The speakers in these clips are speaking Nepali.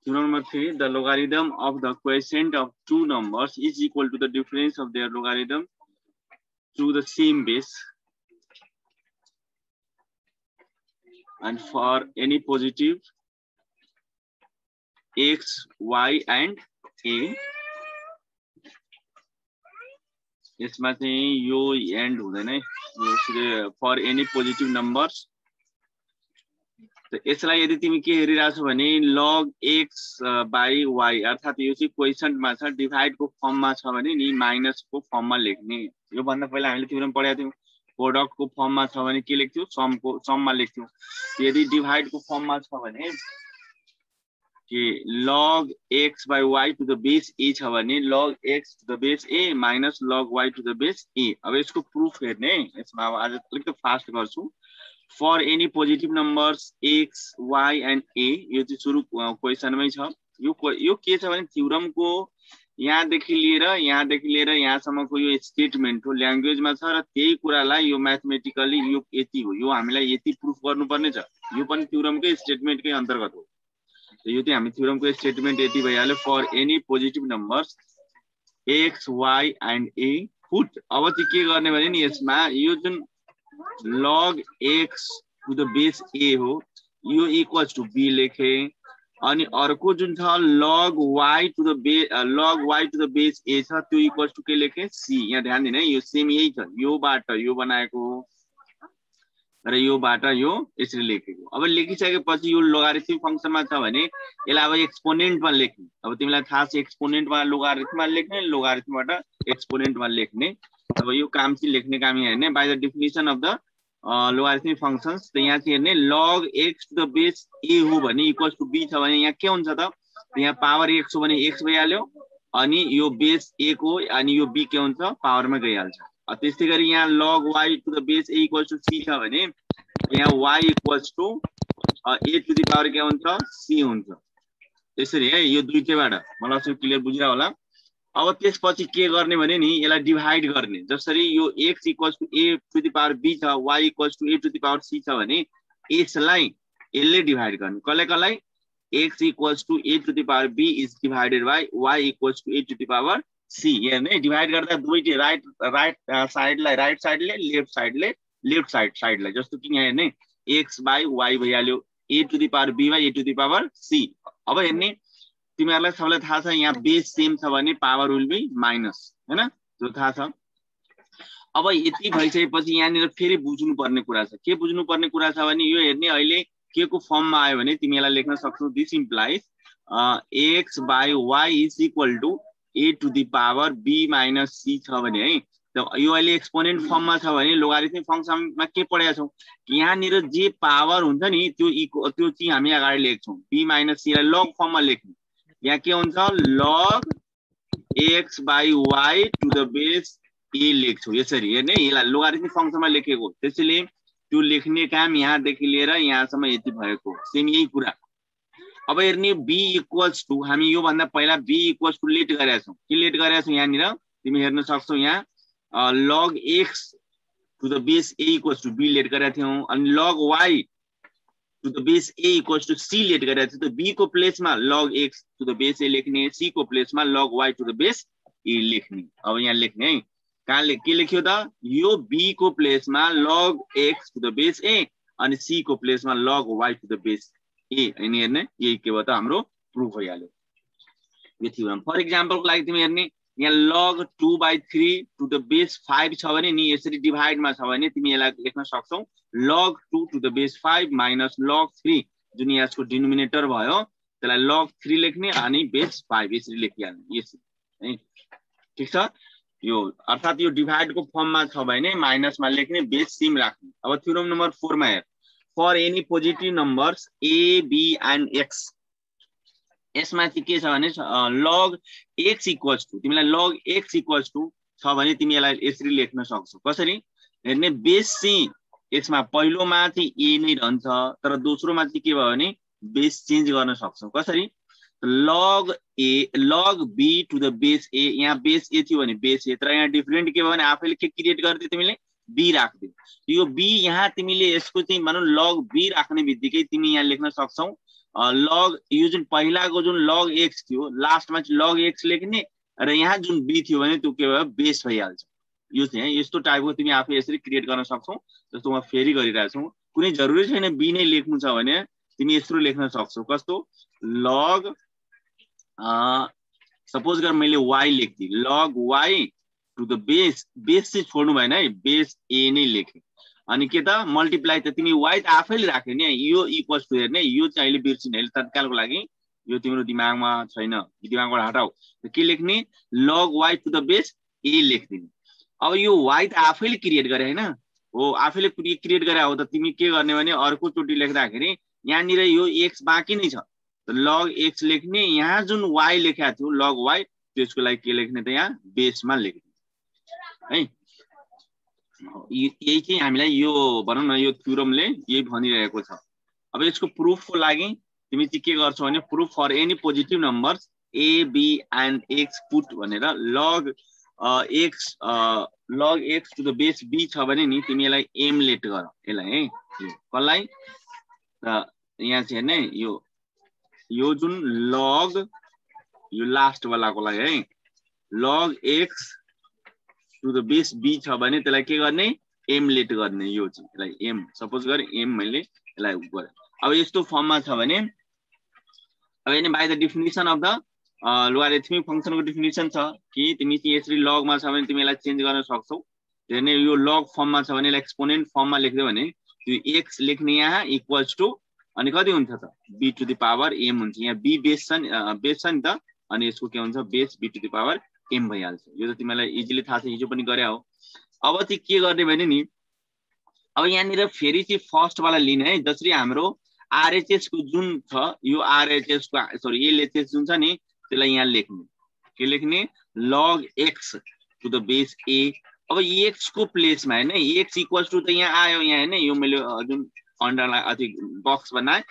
Theorem number 3, the logarithm of the quotient of two numbers is equal to the difference of their logarithm through the same base. And for any positive x, y and a, यसमा चाहिँ यो एन्ड हुँदैन है, यो फर एनी पोजिटिभ नम्बर्स। यसलाई यदि तिमी के हेरिरहेछौ भने log x by y अर्थात यो चाहिँ क्वेशनमा छ, डिभाइडको फर्ममा छ भने नि माइनसको फर्ममा लेख्ने। यो भन्दा पहिला हामीले थ्योरम पढाएको थियौं, प्रोडक्टको फर्ममा छ भने के लेख्थ्यौ, सममा लेख्थ्यौ। यदि डिभाइडको फर्ममा छ भने कि log x by y to the base a छ भने log x to the base a minus log y to the base a। अब यसको प्रुफ हेर्ने, यसमा अब आज अलिकति फास्ट गर्छु। For any positive numbers x, y and a, यो चाहिँ सुरु क्वेशनमै छ। यो के छ भने थ्योरमको यहाँदेखि लिएर यहाँसम्मको यो स्टेटमेन्ट हो, ल्याङ्ग्वेजमा छ र त्यही कुरालाई यो म्याथमेटिकली यो यति हो, यो हामीलाई यति प्रुफ गर्नुपर्ने छ। यो पनि थ्योरमकै स्टेटमेन्टकै अन्तर्गत हो। यो चाहिँ हामी थ्योरमको स्टेटमेन्ट यति भइहाल्यो, for any positive numbers x, y and a put. अब चाहिँ के गर्ने भने नि यसमा यो जुन log x to the base a हो, यो इक्वल्स टु b लेखे। अनि अर्को जुन छ log y to the base a छ, त्यो इक्वल्स टु के लेखे, c। यहाँ ध्यान दिनु है, यो सेम यही छ, योबाट यो बनाएको हो र योबाट यो यसरी लेखेको। अब लेखिसकेपछि यो लोगारिथमिक फंक्सनमा छ भने यसलाई अब एक्सपोनेन्टमा लेख्ने। अब तिमीलाई थाहा छ एक्सपोनेन्टमा लोगारिथममा लेख्ने, लोगारिथमबाट एक्सपोनेन्टमा लेख्ने। अब यो काम चाहिँ लेख्ने काम यहाँ हेर्ने, by the definition of the logarithmic functions. त यहाँ चाहिँ हेर्ने log x to the base a हो भने इक्वल्स टु b छ भने यहाँ के हुन्छ त, यहाँ पावर x हो भने x भइहाल्यो, अनि यो बेस a को अनि यो b के हुन्छ, पावरमा गइहाल्छ। त्यस्तै गरी यहाँ log y to the base a equals to c छ भने यहाँ y equals to a to the power के हुन्छ, c हुन्छ। त्यसरी है, यो दुईटैबाट मलाई चाहिँ क्लियर बुझिरा होला। अब त्यसपछि के गर्ने भने नि यसलाई डिभाइड गर्ने। जसरी यो x equals to a to the power b छ, y equals to a to the power c छ भने यसलाई यसले डिभाइड गर्ने। कसलाई x equals to a to the power b is divided by y equals to a to the power c। हेर्ने डिभाइड गर्दा दुईटै राइट साइडलाई राइट साइडले, लेफ्ट साइडलाई। जस्तो कि यहाँ हेर्ने x by y भइहाल्यो, a to the power b by a to the power c। अब हेर्ने तिमीहरूलाई सबैलाई थाहा छ यहाँ बेस सेम छ भने पावर विल बी माइनस, हैन, त्यो थाहा छ। अब यति भइसकेपछि यहाँनिर फेरि बुझ्नुपर्ने कुरा छ। के बुझ्नुपर्ने कुरा छ भने यो हेर्ने अहिले के को फर्ममा आयो भने तिमी यसलाई लेख्न सक्छौ, this implies x by y is equal to a to the power b minus c छ भने है, यो अहिले एक्सपोनेन्ट फर्ममा छ भने लोगारिथमिक फंक्सनमा के पढेका छौं कि यहाँनिर जे पावर हुन्छ नि त्यो चाहिँ हामी अगाडि लेख्छौं, b minus c लाई लग फर्ममा लेख्ने। यहाँ के हुन्छ, log x by y to the base a लेख्छौ। यसरी हेर्ने, यसलाई लोगारिथमिक फंक्सनमा लेखेको, त्यसैले त्यो लेख्ने काम यहाँदेखि लिएर यहाँसम्म यति भएको, सेम यही कुरा। अब हेर्ने b इक्वल्स टु, हामी यो भन्दा पहिला b इक्वल्स टु लेट गरेका छौं। के लेट गरेका छौं यहाँनिर तिमी हेर्न सक्छौ, यहाँ log x to the base a equals to b let गरेका थियौ, अनि log y to the base a equals to c let गरेका थियौ। त b को प्लेसमा log x to the base a लेख्ने, c को प्लेसमा log y to the base a लेख्ने। अब यहाँ लेख्ने है, कहाँ के लेख्यो त, यो b को प्लेसमा log x to the base a अनि c को प्लेसमा log y to the base a। अनि हेर्ने यही के भयो त हाम्रो प्रुफ भइहाल्यो यो थ्योरम। फर एक्जाम्पलको लागि तिमी हेर्ने यहाँ log 2/3 to the base 5 छ भने नि यसरी डिभाइडमा छ भने तिमी यसलाई लेख्न सक्छौ log 2 to the base 5 minus log 3, जुन यसको डिनोमिनेटर भयो त्यसलाई log 3 लेख्ने अनि बेस 5 यसरी लेखिहाल्ने, यसरी है, ठीक छ। यो अर्थात यो डिभाइडको फर्ममा छ भने माइनसमा लेख्ने, बेस सेम राख्ने। अब थ्योरम नम्बर 4 मा हेर, for any positive numbers a, b and x, यसमा चाहिँ के छ भने log x इक्वल्स टु, तिमीलाई log x इक्वल्स टु छ भने तिमी यसलाई यसरी लेख्न सक्छौ। कसरी हेर्ने, बेस चाहिँ यसमा पहिलोमा चाहिँ a नै रहन्छ, तर दोस्रोमा चाहिँ के भयो भने बेस चेन्ज गर्न सक्छौ। कसरी, log b to the base a, यहाँ बेस a थियो भने बेस a, तर यहाँ डिफरेन्ट के भयो भने आफैले के क्रिएट गर्दै तिमीले b राख्दै। यो b यहाँ तिमीले यसको चाहिँ मानौ log b राख्ने बित्तिकै तिमी यहाँ लेख्न सक्छौ लग यो जुन पहिलाको जुन log x थियो लास्टमा चाहिँ log x लेख्ने र यहाँ जुन b थियो भने त्यो के भयो बेस भइहाल्छ। यो चाहिँ यस्तो टाइपको तिमी आफै यसरी क्रिएट गर्न सक्छौ। जस्तो म फेरि गरिरहेको छु, कुनै जरुरी छैन b नै लेख्नु छ भने तिमी यस्तो लेख्न सक्छौ। कस्तो log सपोज गर मैले y लेख्थे log y to the base, base चाहिँ छोड्नु भएन है, बेस a नै लेखे। अनि के त मल्टिप्लाई त तिमी y त आफैले राख्यो नि, यो इक्वल्स टु हेर्ने, यो चाहिँ अहिले बिर्सिने, अहिले तत्कालको लागि यो तिम्रो दिमागमा छैन, दिमागबाट हटाऊ। के लेख्ने log y to the base a लेख्दिने। अब यो y त आफैले क्रिएट गरे हैन हो, आफैले क्रिएट गरे हो त तिमी के गर्ने भने अर्को चोटी लेख्दाखेरि यहाँनिर यो x बाँकी नै छ, log x लेख्ने, यहाँ जुन y लेखेको थियो log y त्यसको लागि के लेख्ने त यहाँ बेसमा लेख्ने है। यही चाहिँ हामीलाई यो भनौं न यो थ्योरमले यही भनिरहेको छ। अब यसको प्रुफको लागि तिमी चाहिँ के गर्छौ भने proof for any positive numbers a b and x put भनेर log x to the base b छ भने नि तिमी यसलाई m लेट गर, यसलाई है यो कसलाई त यहाँ चाहिँ हेर्ने यो जुन log यो लास्ट वालाको लागि है log x to the base b छ भने त्यसलाई के गर्ने m लेट गर्ने, यो चाहिँ यसलाई m सपोज गरे m मैले यसलाई गरे। अब यस्तो फर्ममा छ भने अब हैन by the definition of the logarithmic फंक्शनको डेफिनेसन छ कि तिमी चाहिँ यसरी log मा छ भने तिमी यसलाई चेन्ज गर्न सक्छौ। हेर्ने यो log फर्ममा छ भने यसलाई एक्सपोनेन्ट फर्ममा लेख्दियौ भने त्यो x लेख्ने यहाँ इक्वल्स टु अनि कति हुन्छ त b to the power m हुन्छ। यहाँ b बेस छ नि त, अनि यसको के हुन्छ base b to the power m भइहाल्छ। यो त तिमीलाई इजिली थाहा छ, हिजो पनि गरे हो। अब चाहिँ के गर्ने भने नि अब यहाँनिर फेरि चाहिँ फर्स्ट वाला लिने है, जसरी हाम्रो RHS को जुन छ यो RHS को सरी LHS जुन छ नि त्यसलाई यहाँ लेख्ने, के लेख्ने log x to the base a। अब x को प्लेसमा हैन x इक्वल्स टु त यहाँ आयो, यहाँ हैन यो मैले जुन अन्डरलाइन अथि बक्स बनाए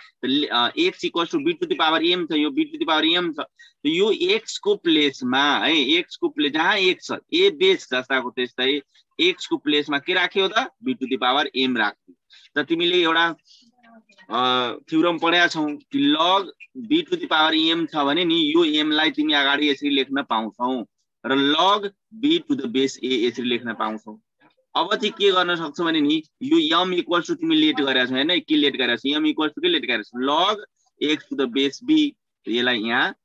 x equals to b to the power m छ, यो b to the power m छ। तो यो x को प्लेसमा है x को प्लेस जहाँ x छ a बेस जस्ताको त्यस्तै x को प्लेसमा के राख्यो त b to the power m राख्यो। त तिमीले एउटा थ्योरम पढेका छौ कि log b to the power m छ भने नि यो m लाई तिमी अगाडि यसरी लेख्न पाउँछौ र log b to the base a यसरी लेख्न पाउँछौ। अब चाहिँ के गर्न सक्छौ भने नि यो m इक्वल्स टु तिमी लेट गरेका छौ हैन, के लेट गरेका छौ m इक्वल्स टु के लेट गरेका छौ log x to the base b। यसलाई यहाँ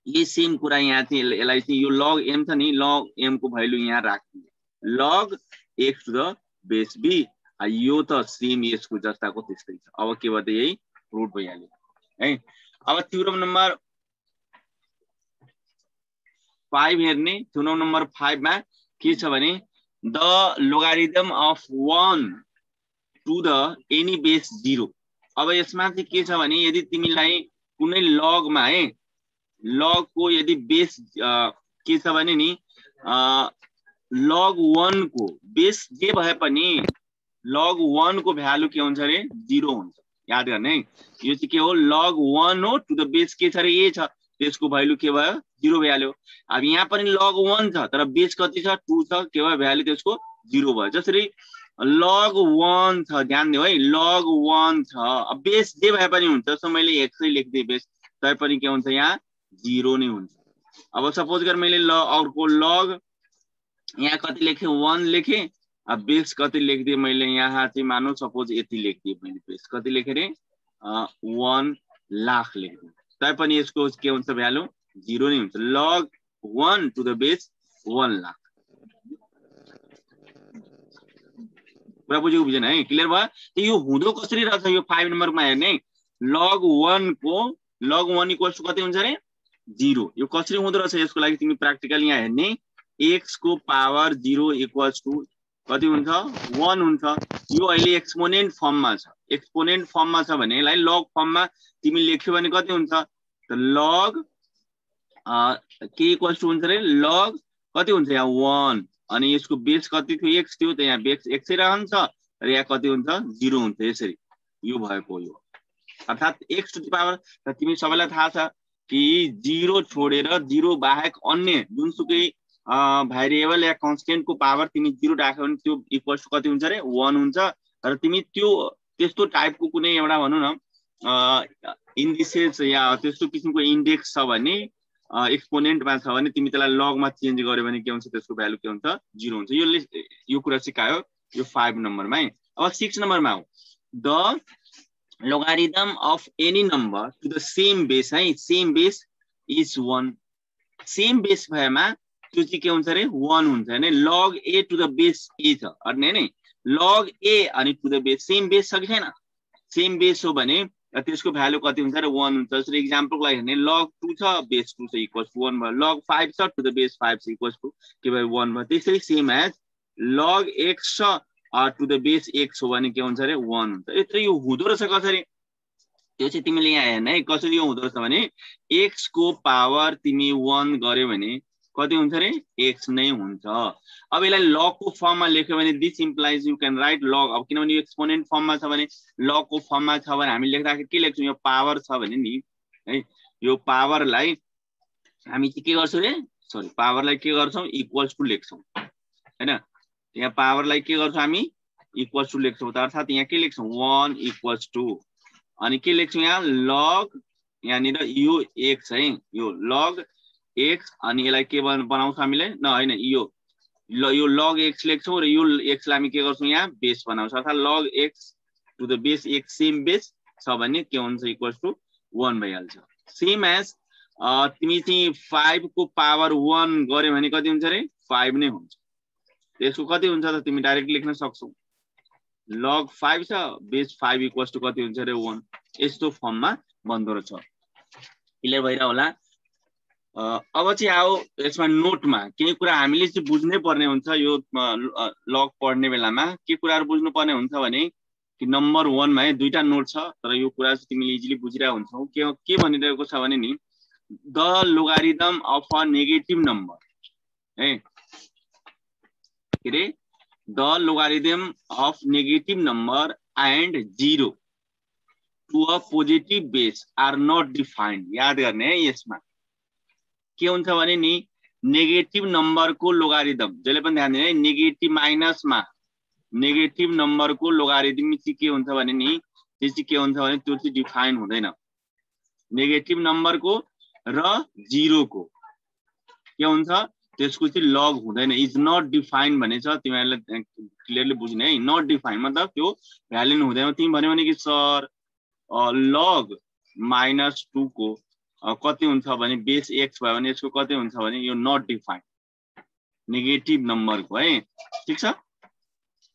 ये सेम कुरा यहाँ चाहिँ यसलाई चाहिँ यो log m छ नि log m को भ्यालु यहाँ राख्दिने log x to the base b, यो त सेम यसको जस्ताको त्यस्तै छ। अब के भयो त यही रुट भइहाल्यो है। अब थ्योरम नम्बर 5 हेर्ने, थ्योरम नम्बर 5 मा के छ भने the logarithm of 1 to the any base 0। अब यसमा चाहिँ के छ भने यदि तिमीलाई कुनै log मा है log को यदि बेस के छ भने नि log 1 को बेस जे भए पनि log 1 को भ्यालु के हुन्छ रे 0 हुन्छ। याद गर्ने है यो चाहिँ के हो log 1 हो टु द बेस के छ रे a छ, त्यसको भ्यालु के भयो 0 भइहाल्यो। अब यहाँ पनि log 1 छ तर बेस कति छ 2 छ, के भयो भ्यालु त्यसको 0 भयो। जसरी log 1 छ, ध्यान दियौ है log 1 छ, अब बेस जे भए पनि हुन्छ। सो मैले x नै लेख्दै बेस तै पनि के हुन्छ यहाँ 0 नै हुन्छ। अब सपोज गर मैले अर्को log यहाँ कति लेखे 1 लेखे, अब बेस कति लेख्दिए मैले यहाँ चाहिँ मानौ सपोज यति लेख्दिए मैले बेस कति लेखे रे 1 लाख लेख्दिए तै पनि यसको के हुन्छ भ्यालु 0 नै हुन्छ। log 1 to the base 1 lakh. कुरा बुझेन है, क्लियर भयो। यो हुँदो कसरी रहेछ यो 5 नम्बरमा हेर्ने log 1 को log 1 इक्वल्स टु कति हुन्छ रे 0। यो कसरी हुँदो रहेछ यसको लागि तिमी प्र्याक्टिकल यहाँ हेर्ने x को पावर 0 इक्वल्स टु कति हुन्छ 1 हुन्छ। यो अहिले एक्सपोनेन्ट फर्ममा छ, एक्सपोनेन्ट फर्ममा छ भने यसलाई log फर्ममा तिमी लेख्यो भने कति हुन्छ त log के इक्वल्स टु हुन्छ रे log कति हुन्छ यहाँ 1 अनि यसको बेस कति थियो x थियो त यहाँ बेस x नै रहन्छ र यहाँ कति हुन्छ 0 हुन्छ। यसरी यो भएको यो अर्थात x टु द पावर त तिमी सबैलाई थाहा छ कि 0 छोडेर 0 बाहेक अन्य जुनसुकै भेरिएबल या कन्स्टेन्ट को पावर तिमी 0 राख्यो भने त्यो इक्वल्स टु कति हुन्छ रे 1 हुन्छ। र तिमी त्यो त्यस्तो टाइपको कुनै एउटा भनौं न इन्डिसेस या त्यस्तो किसिमको इन्डेक्स छ भने एक्सपोनेन्टमा छ भने तिमी त्यसलाई लगमा चेन्ज गर्यो भने के हुन्छ त्यसको भ्यालु के हुन्छ 0 हुन्छ यो कुरा सिकायो यो 5 नम्बरमा है अब 6 नम्बरमा आऊ the logarithm of any number to the same base है same base is 1 same base भएमा त्यो चाहिँ के हुन्छ रे 1 हुन्छ हैन log a to the base a छ अनि हैन log a अनि to the base same base छ कि छैन same base हो भने त्यसको भ्यालु कति हुन्छ र 1 हुन्छ जस्तो एक्जाम्पलको लागि हेर्ने log 2 छ base 2 छ इक्वल्स टु 1 भयो log 5 छ to the base 5 छ इक्वल्स टु के भयो 1 भयो त्यसै सेम एज log x छ to the base x हो भने के हुन्छ रे 1 हुन्छ यत्रो यो हुँदो रहेछ कसरी त्यो चाहिँ तिमीले यहाँ हेर्न है कसरी यो हुँदो रहेछ भने x को पावर तिमी 1 गर्यो भने कति हुन्छ रे x नै हुन्छ अब यसलाई log को फर्ममा लेख्यो भने this implies you can write log अब किनभने यो एक्सपोनेन्ट फर्ममा छ भने log को फर्ममा छ भने हामी लेख्दाखेरि के लेख्छौं यो पावर छ भने नि है यो पावरलाई हामी चाहिँ के गर्छौं रे सरी पावरलाई के गर्छौं इक्वल्स टु लेख्छौं हैन यहाँ पावरलाई के गर्छौं हामी इक्वल्स टु लेख्छौं अर्थात यहाँ के लेख्छौं 1 इक्वल्स टु अनि के लेख्छौं यहाँ log यहाँनिर यो x है यो log x अनि यसलाई के बनाउँछ हामीले न हैन यो log x लेख्छौं र यो x लाई हामी के गर्छौं यहाँ बेस बनाउँछ अर्थात log x to the base x same base छ भने के हुन्छ इक्वल्स टु 1 भइहाल्छ सेम एज तिमी चाहिँ 5 को पावर 1 गर्यो भने कति हुन्छ रे 5 नै हुन्छ त्यसको कति हुन्छ त तिमी डाइरेक्ट लेख्न सक्छौ log 5 छ बेस 5 इक्वल्स टु कति हुन्छ रे 1 यस्तो फर्ममा बन्दो रहेछ क्लियर भइरा होला अब चाहिँ आओ यसमा नोटमा केही कुरा हामीले चाहिँ बुझ्नै पर्ने हुन्छ यो लग पढ्ने बेलामा के कुराहरु बुझ्नु पर्ने हुन्छ भने कि नम्बर 1 मा दुईटा नोट छ तर यो कुरा चाहिँ तिमीले इजिली बुझिरा हुन्छौ के भनिरहेको छ भने नि the logarithm of a negative number है के रे the logarithm of negative number and 0 to a positive base are not defined याद गर्ने है यसमा के हुन्छ भने नि नेगेटिभ नम्बरको लोगारिथम जहिले पनि ध्यान दिनु है नेगेटिभ माइनसमा नेगेटिभ नम्बरको लोगारिथम चाहिँ के हुन्छ भने नि त्यो चाहिँ के हुन्छ भने त्यो चाहिँ डिफाइन हुँदैन नेगेटिभ नम्बरको र 0 को के हुन्छ त्यसको चाहिँ लग हुँदैन इज नट डिफाइन भने छ तिमीहरुले क्लियरली बुझ्ने है नट डिफाइन मतलब त्यो भ्यालु हुँदैन तिमी भन्यो भने कि सर लग -2 को कति हुन्छ भने बेस x भयो भने यसको कति हुन्छ भने यो नट डिफाइन नेगेटिभ नम्बरको है ठीक छ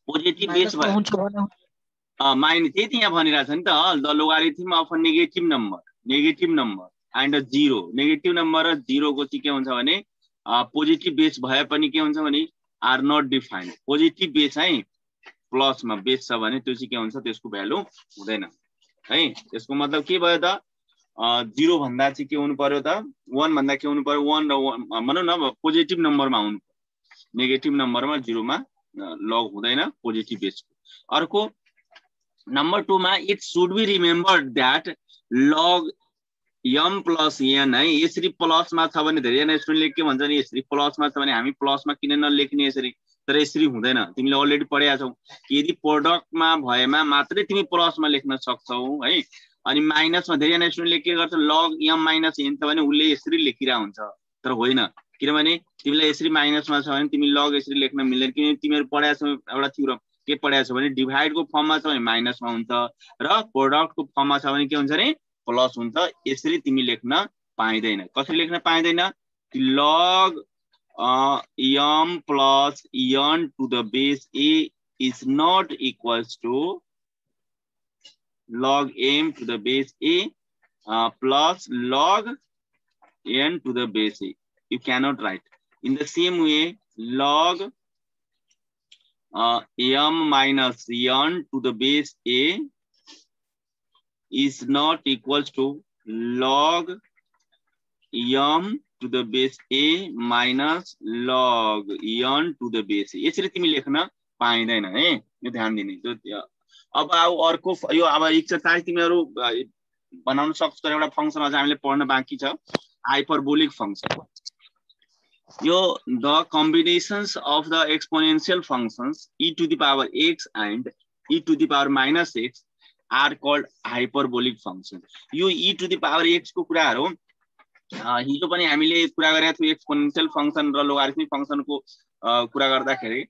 पोजिटिभ बेस भयो माइनस त्यही त यहाँ भनिरा छ नि त the logarithm of a negative number and 0 negative number र 0 को चाहिँ के हुन्छ भने पोजिटिभ बेस भए पनि के हुन्छ भने are not defined positive base है प्लसमा बेस छ भने त्यो चाहिँ के हुन्छ त्यसको भ्यालु हुँदैन है त्यसको मतलब के भयो त 0 भन्दा चाहिँ के हुनु पर्यो त 1 भन्दा के हुनु पर्यो 1 र 1 भनौं न पोजिटिभ नम्बरमा हुनु नेगेटिभ नम्बरमा 0 मा लग हुँदैन पोजिटिभ बेसको अर्को नम्बर 2 मा it should be remembered that log m plus n है यसरी प्लसमा छ भने धेरै जना स्टुडेन्टले के भन्छ नि यसरी प्लसमा छ भने हामी प्लसमा किन नलेख्ने यसरी तर यसरी हुँदैन तिमीले अलरेडी पढेका छौ यदि प्रोडक्टमा भएमा मात्रै तिमी प्लसमा लेख्न सक्छौ है अनि माइनसमा धेरै जना स्टुडेन्टले के गर्छ log m minus n त भने उले यसरी लेखिरा हुन्छ तर होइन किनभने तिमीलाई यसरी माइनसमा छ भने तिमी log यसरी लेख्न मिल्दैन किन तिमीहरु पढेका छौ एउटा थ्योरम के पढेका छौ भने डिभाइड को फर्ममा छ भने माइनसमा हुन्छ र प्रोडक्ट को फर्ममा छ भने के हुन्छ रे प्लस हुन्छ यसरी तिमी लेख्न पाइदैन कसरी लेख्न पाइदैन log m plus n to the base a is not equals to log m to the base a plus log n to the base a you cannot write in the same way log m minus n to the base a is not equals to log m to the base a minus log n to the base a यसरी तिमी लेख्न पाइदैन है यो ध्यान दिने अब आउ अर्को यो अब एक्सरसाइज तिमीहरु बनाउन सक्छौ तर एउटा फंक्सन अझ हामीले पढ्न बाँकी छ हाइपरबोलिक फंक्सन यो the combinations of the exponential functions e to the power x and e to the power minus x are called hyperbolic function. यो e to the power x को कुराहरु हिजो पनि हामीले कुरा गरेका थियौ एक्सपोनेन्शियल फंक्सन र लोगारिथमिक फंक्सनको कुरा गर्दाखेरि।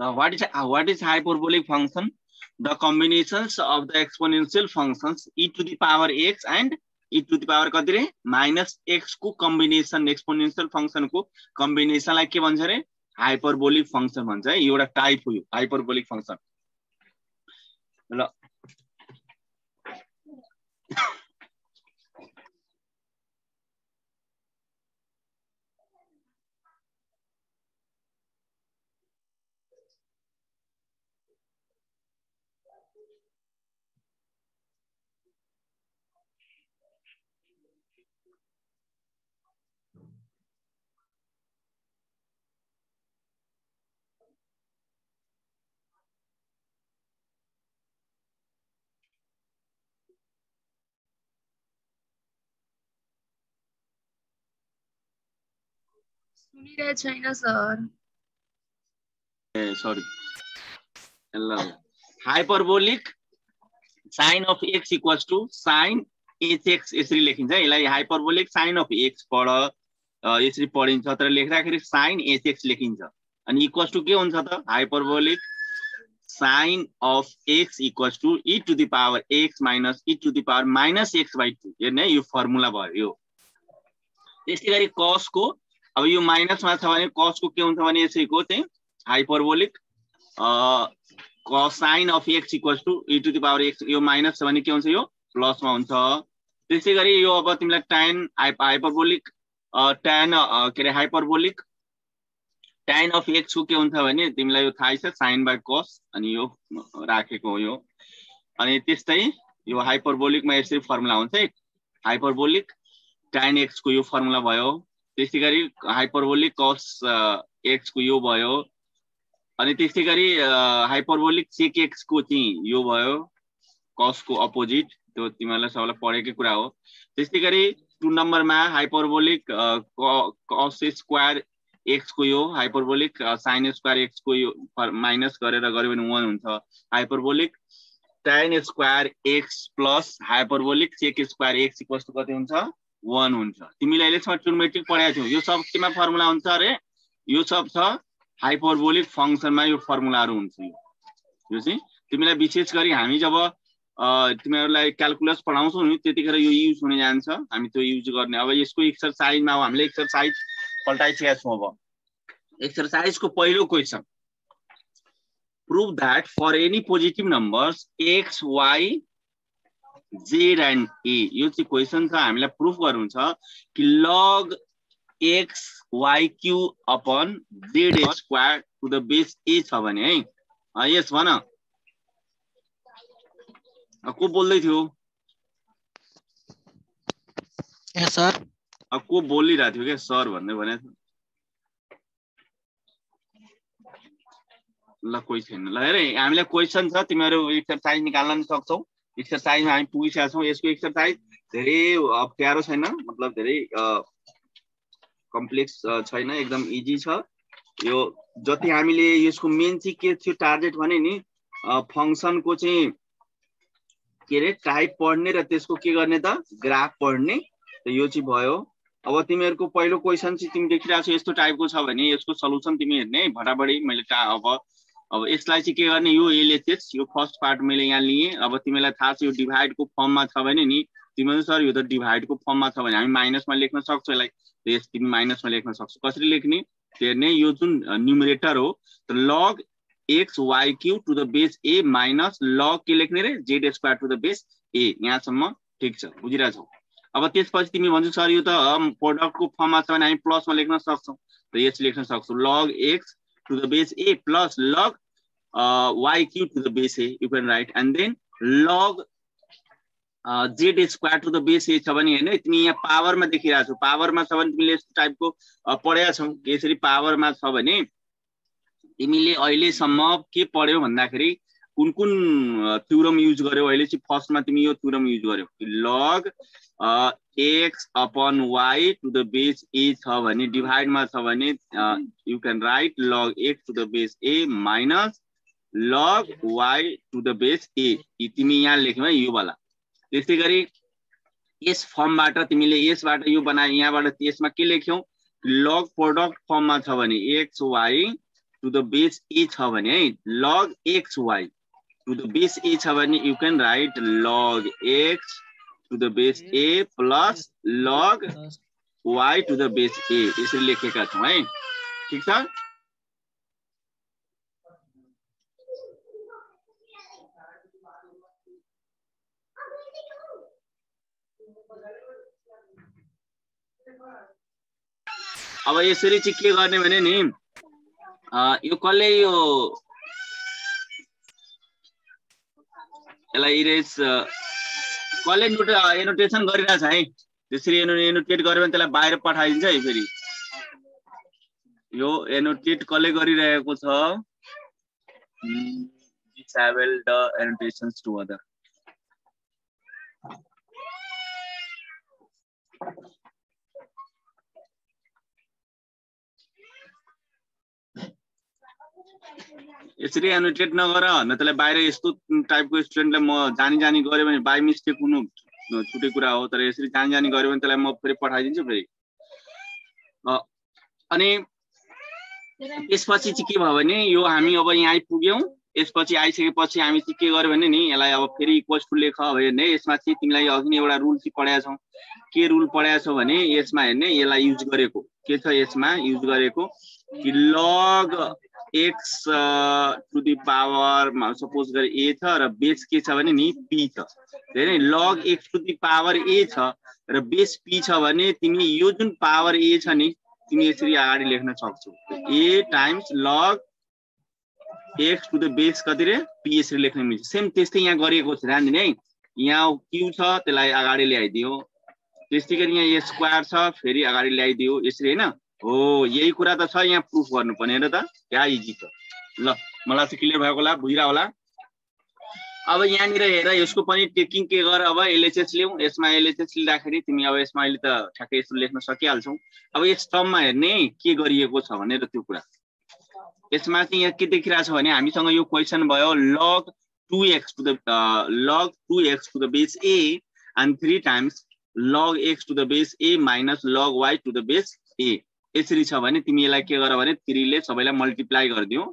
What is hyperbolic function? The combinations of the exponential functions e to the power x and e to the power कति रे minus x को combination exponential function को combination लाई के भन्छ रे hyperbolic function भन्छ है। यो एउटा टाइप हो यो hyperbolic function। ल सुनिरहेको छैन सर। सरी ल hyperbolic sin of x equals to sin hx यसरी लेखिन्छ। यसलाई हाइपरबोलिक sin of x पढ यसरी पढिन्छ तर लेख्दाखेरि sin hx लेखिन्छ। अनि इक्वल्स टु के हुन्छ त hyperbolic sin of x equals to e to the power x minus e to the power minus x by 2 हेर्ने यो फर्मुला भयो यो। त्यसै गरी cos को अब यो माइनस मा छ भने cos को के हुन्छ भने यसैको चाहिँ hyperbolic cosine of x equals to e to the power x यो माइनस छ भने के हुन्छ यो प्लस मा हुन्छ। त्यसै गरी यो अब तिमीलाई tan हाइपरबोलिक tan के रे हाइपरबोलिक tan of x को के हुन्छ भने तिमीलाई यो थाहा छ sin by cos अनि यो राखेको हो यो। अनि त्यस्तै यो हाइपरबोलिक मा यसरी फर्मुला हुन्छ हाइपरबोलिक tan x को यो फर्मुला भयो। त्यसै गरी हाइपरबोलिक cos x को यो भयो। अनि त्यसै गरी हाइपरबोलिक sec x को चाहिँ यो भयो cos को अपोजिट त्यो तिमीलाई सबैलाई पढेकै कुरा हो। त्यसै गरी 2 नम्बरमा हाइपरबोलिक cos स्क्वायर x को यो हाइपरबोलिक sin स्क्वायर x को यो माइनस गरेर गर्यो भने 1 हुन्छ। Hyperbolic tan square x plus hyperbolic sec square x equals to कति हुन्छ 1 हुन्छ। तिमीले अहिलेसम्म ट्रिग्नोमेट्रिक पढाएको थियौ यो सब केमा फर्मुला हुन्छ अरे यो सब छ हाइपरबोलिक फंक्सनमा यो फर्मुलाहरु हुन्छ। यो चाहिँ तिमीलाई विशेष गरी हामी जब तिमीहरुलाई क्याल्कुलस पढाउँछौ नि त्यतिखेर यो युज हुन जान्छ हामी त्यो युज गर्ने। अब यसको एक्सरसाइजमा हामीले एक्सरसाइज पल्टाइसकेका छौं। अब एक्सरसाइजको पहिलो question prove that for any positive numbers x y z and a यो चाहिँ क्वेशन छ हामीलाई प्रूफ गर्नु छ कि log x y q upon z square to the base a छ भने है। यस भन को बोल्दै थियो ए सर को बोलिरहेको थियो के सर भन्दै भने ल कोही छैन। ल हेर हामीलाई क्वेशन छ तिमीहरु एक्सरसाइज निकाल्न सक्छौ। एक्सरसाइजमा हामी पुगिसकेका छौं। यसको एक्सरसाइज धेरै अप्ठ्यारो छैन मतलब धेरै कम्प्लेक्स छैन एकदम इजी छ यो। जति हामीले यसको मेन चाहिँ के थियो टार्गेट भने नि फंक्सन को चाहिँ के रे टाइप पढ्ने र त्यसको के गर्ने त ग्राफ पढ्ने त यो चाहिँ भयो। अब तिमीहरुको पहिलो क्वेशन चाहिँ तिमी देखिरहेको छौ यस्तो टाइपको छ भने यसको सल्युसन तिमी हेर्ने भटाबडी मैले अब यसलाई चाहिँ के गर्ने यो एलएचएस यो फर्स्ट पार्ट मैले यहाँ लिए। अब तिमीलाई थाहा छ यो डिभाइड को फर्ममा छ भने नि तिमीहरु सर यो त डिभाइड को फर्ममा छ भने हामी माइनसमा लेख्न सक्छौ यसलाई यस तिमी माइनसमा लेख्न सक्छौ। कसरी लेख्ने हेर्ने यो जुन न्युमरेटर हो त log x y cube to the base a minus log के लेख्ने रे z square to the base a यहाँसम्म ठीक छ बुझिरहेछौ। अब त्यसपछि तिमी भन्छौ सर यो त प्रोडक्ट को फर्ममा छ भने हामी प्लसमा लेख्न सक्छौ त यस लेख्न सक्छौ log x to the base a plus log y cube to the base a you can write and then log z square to the base a छ भने हैन तिमी यहाँ पावरमा देखिरहेछौ। पावरमा छ भने तिमीले यस्तो टाइपको पढेका छौ यसरी पावरमा छ भने तिमीले अहिले सम्म के पढ्यौ भन्दाखेरि कुन कुन थ्योरम युज गर्यौ अहिले चाहिँ फर्स्टमा तिमी यो थ्योरम युज गर्यौ log x upon y to the base a छ भने डिभाइडमा छ भने you can write log x to the base a minus log y to the base a तिमी यहाँ लेख्यौ है यो वाला त्यसै गरी यस फर्मबाट तिमीले यसबाट यो बनाए यहाँबाट यसमा के लेख्यौ log प्रोडक्ट फर्ममा छ भने xy to the base a छ भने है log xy to the base a छ भने you can write log x to the base a plus log y to the base a यसरी लेखेका छौं है ठीक छ अब यसरी चाहिँ के गर्ने भने नि यो कसले यो यसलाई इरेज कसले एनोटेसन गरिरहेछ है त्यसरी एनोटेट गर्यो भने त्यसलाई बाहिर पठाइदिन्छ है फेरि यो एनोटेट कसले गरिरहेको छ disable the annotations to other यसरी एनोटेट नगर न त्यसलाई बाहिर यस्तो टाइपको स्टुडेन्टलाई म जानी गरे भने बाइ मिस्टेक हुनु छुटे कुरा हो तर यसरी जानी गरे भने त्यसलाई म फेरि पठाइदिन्छु फेरि अनि यसपछि चाहिँ के भयो भने यो हामी अब यहाँ आइपुग्यौं यसपछि आइसकेपछि हामी चाहिँ के गर्यो भने नि यसलाई अब फेरि इक्वल्स टु लेख अब हेर्ने यसमा चाहिँ तिमीलाई अघि नै एउटा रुल चाहिँ पढाएका छौं के रुल पढाएका छौ भने यसमा हेर्ने यसलाई युज गरेको के छ यसमा युज गरेको कि log x to the power suppose गरे a छ र बेस के छ भने नि p छ हैन log x to the power a छ र बेस p छ भने तिमी यो जुन पावर a छ नि तिमी यसरी अगाडि लेख्न सक्छौ a times log x to the base कति रे p यसरी लेख्न मिल्छ सेम त्यस्तै यहाँ गरिएको छ ध्यान दिने है यहाँ q छ त्यसलाई अगाडि ल्याइदियो त्यसै गरी यहाँ a स्क्वायर छ फेरि अगाडि ल्याइदियो यसरी हैन हो यही कुरा त छ यहाँ प्रुफ गर्नुपर्ने हैन त क्या इजी छ ल मलाई चाहिँ क्लियर भएको होला बुझिरा होला अब यहाँ निर हेर यसको पनि टेकिङ के गर अब एलएचएस ल्याउ यसमा एलएचएस लिँदाखेरि तिमी अब यसमा अहिले त ठ्याक्कै यसो लेख्न सकिहाल्छौ अब यस टर्ममा हेर्ने के गरिएको छ भनेर त्यो कुरा यसमा चाहिँ यहाँ के देखिरा छ भने हामीसँग यो क्वेशन भयो log 2x to the base a and 3 times log x to the base a minus log y to the base a यसरी छ भने तिमी यसलाई के गर भने 3 ले सबैलाई मल्टिप्लाई गर्दियौ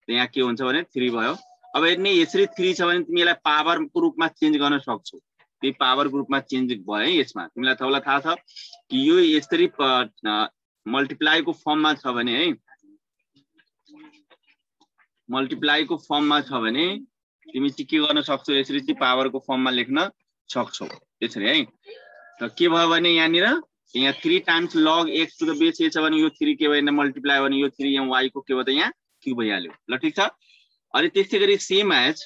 त यहाँ के हुन्छ भने 3 भयो अब हेर्ने यसरी 3 छ भने तिमी यसलाई पावर को रूपमा चेन्ज गर्न सक्छौ त्यो पावर ग्रुपमा चेन्ज भयो है यसमा तिमीलाई सबैलाई थाहा छ कि यो यसरी मल्टिप्लाई को फर्ममा छ भने है मल्टिप्लाई को फर्ममा छ भने तिमी चाहिँ के गर्न सक्छौ यसरी चाहिँ पावर को फर्ममा लेख्न सक्छौ यसरी है त के भयो भने यहाँ निर यहाँ 3 times log x to the base a छ भने यो 3 के भयो मल्टिप्लाई भने यो 3 यहाँ y को के भयो त यहाँ q भइहाल्यो ल ठीक छ अनि त्यसै गरी सेम एज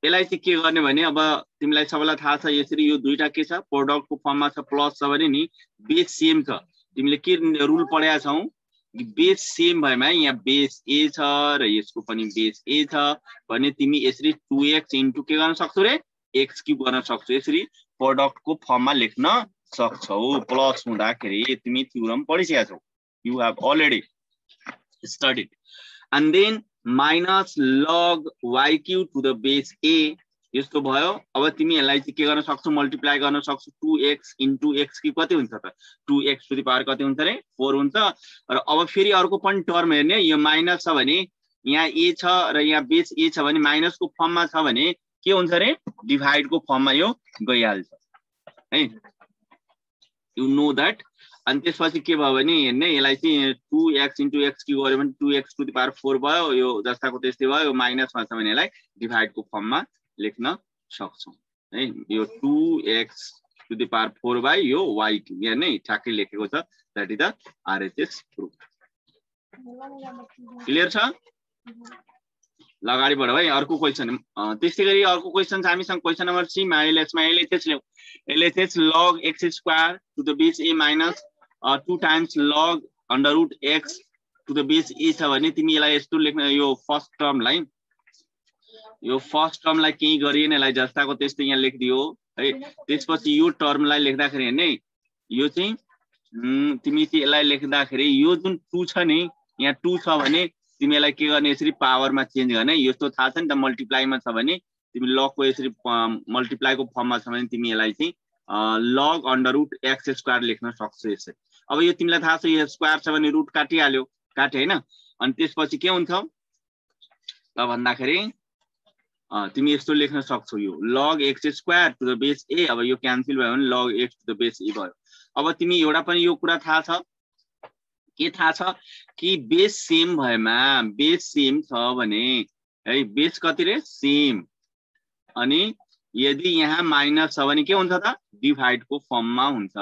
यसलाई चाहिँ के गर्ने भने अब तिमीलाई सबैलाई थाहा छ यसरी यो दुईटा के छ प्रोडक्ट को फर्ममा छ प्लस छ भने नि बेस सेम छ तिमीले के रुल पढाएका छौ बेस सेम भएमा यहाँ बेस a छ र यसको पनि बेस a छ भने तिमी यसरी 2x इन्टु के गर्न सक्छौ रे x क्यूब गर्न सक्छौ यसरी प्रोडक्ट को फर्ममा लेख्न सक्छौ प्लस हुँदाखेरि तिमी थ्योरम पढिसकेका छौ you have already studied and then minus log y cube to the base a यस्तो भयो अब तिमी यसलाई चाहिँ के गर्न सक्छौ मल्टिप्लाई गर्न सक्छौ 2x into x क्यूब कति हुन्छ त 2x to the power कति हुन्छ रे 4 हुन्छ र अब फेरि अर्को पनि टर्म हेर्ने यो माइनस छ भने यहाँ a छ र यहाँ बेस a छ भने माइनस को फर्ममा छ भने के हुन्छ रे डिभाइड को फर्ममा यो गइहाल्छ है यु नो दैट अनि त्यसपछि के भयो भने हेर्ने यसलाई चाहिँ 2x into x क्यूब गर्यो भने 2x to the power 4 भयो यो जस्ताको त्यस्तै भयो यो माइनसमा छ भने यसलाई डिभाइड को फर्ममा लेख्न सक्छौ है यो 2x to the power 4 by यो y क्यूब यहाँ नै ठ्याक्कै लेखेको छ that is the RHS proof clear छ लगाडी बढाउ है अर्को क्वेशन त्यसै गरी अर्को क्वेशन छ हामीसँग क्वेशन नम्बर 3 मा एलएचएस ल्याउ LHS log x square to the base a minus 2 times log under root x to the base a छ भने तिमी यसलाई यस्तो लेख्न यो फर्स्ट टर्मलाई यो फर्स्ट टर्मलाई केही गरिएन, यसलाई जस्ताको त्यस्तै यहाँ लेखिदियो है। त्यसपछि यो टर्मलाई लेख्दाखेरि हैन यो चाहिँ तिमी चाहिँ यसलाई लेख्दाखेरि यो जुन 2 छ नि, यहाँ 2 छ भने तिमी यसलाई के गर्ने, यसरी पावरमा चेन्ज गर्ने। यस्तो थाहा छ नि त, मल्टिप्लाईमा छ भने तिमी लगको यसरी मल्टिप्लाईको फर्ममा छ भने तिमी यसलाई चाहिँ लग अंडर रूट एक्स स्क्वायर लेख्न सक्छौ यसरी। अब यो तिमीलाई थाहा छ यो स्क्वायर छ भने रुट काटिहाल्यो, काटे हैन। अनि त्यसपछि के हुन्छ त भन्दाखेरि तिमी यस्तो लेख्न सक्छौ, यो log x square to the base a। अब यो क्यान्सल भयो भने log x to the base a भयो। अब तिमी एउटा पनि यो कुरा थाहा छ, के थाहा छ कि बेस सेम भएमा, बेस सेम छ भने है, बेस कति रे सेम, अनि यदि यहाँ माइनस छ भने के हुन्छ त डिभाइड को फर्ममा हुन्छ।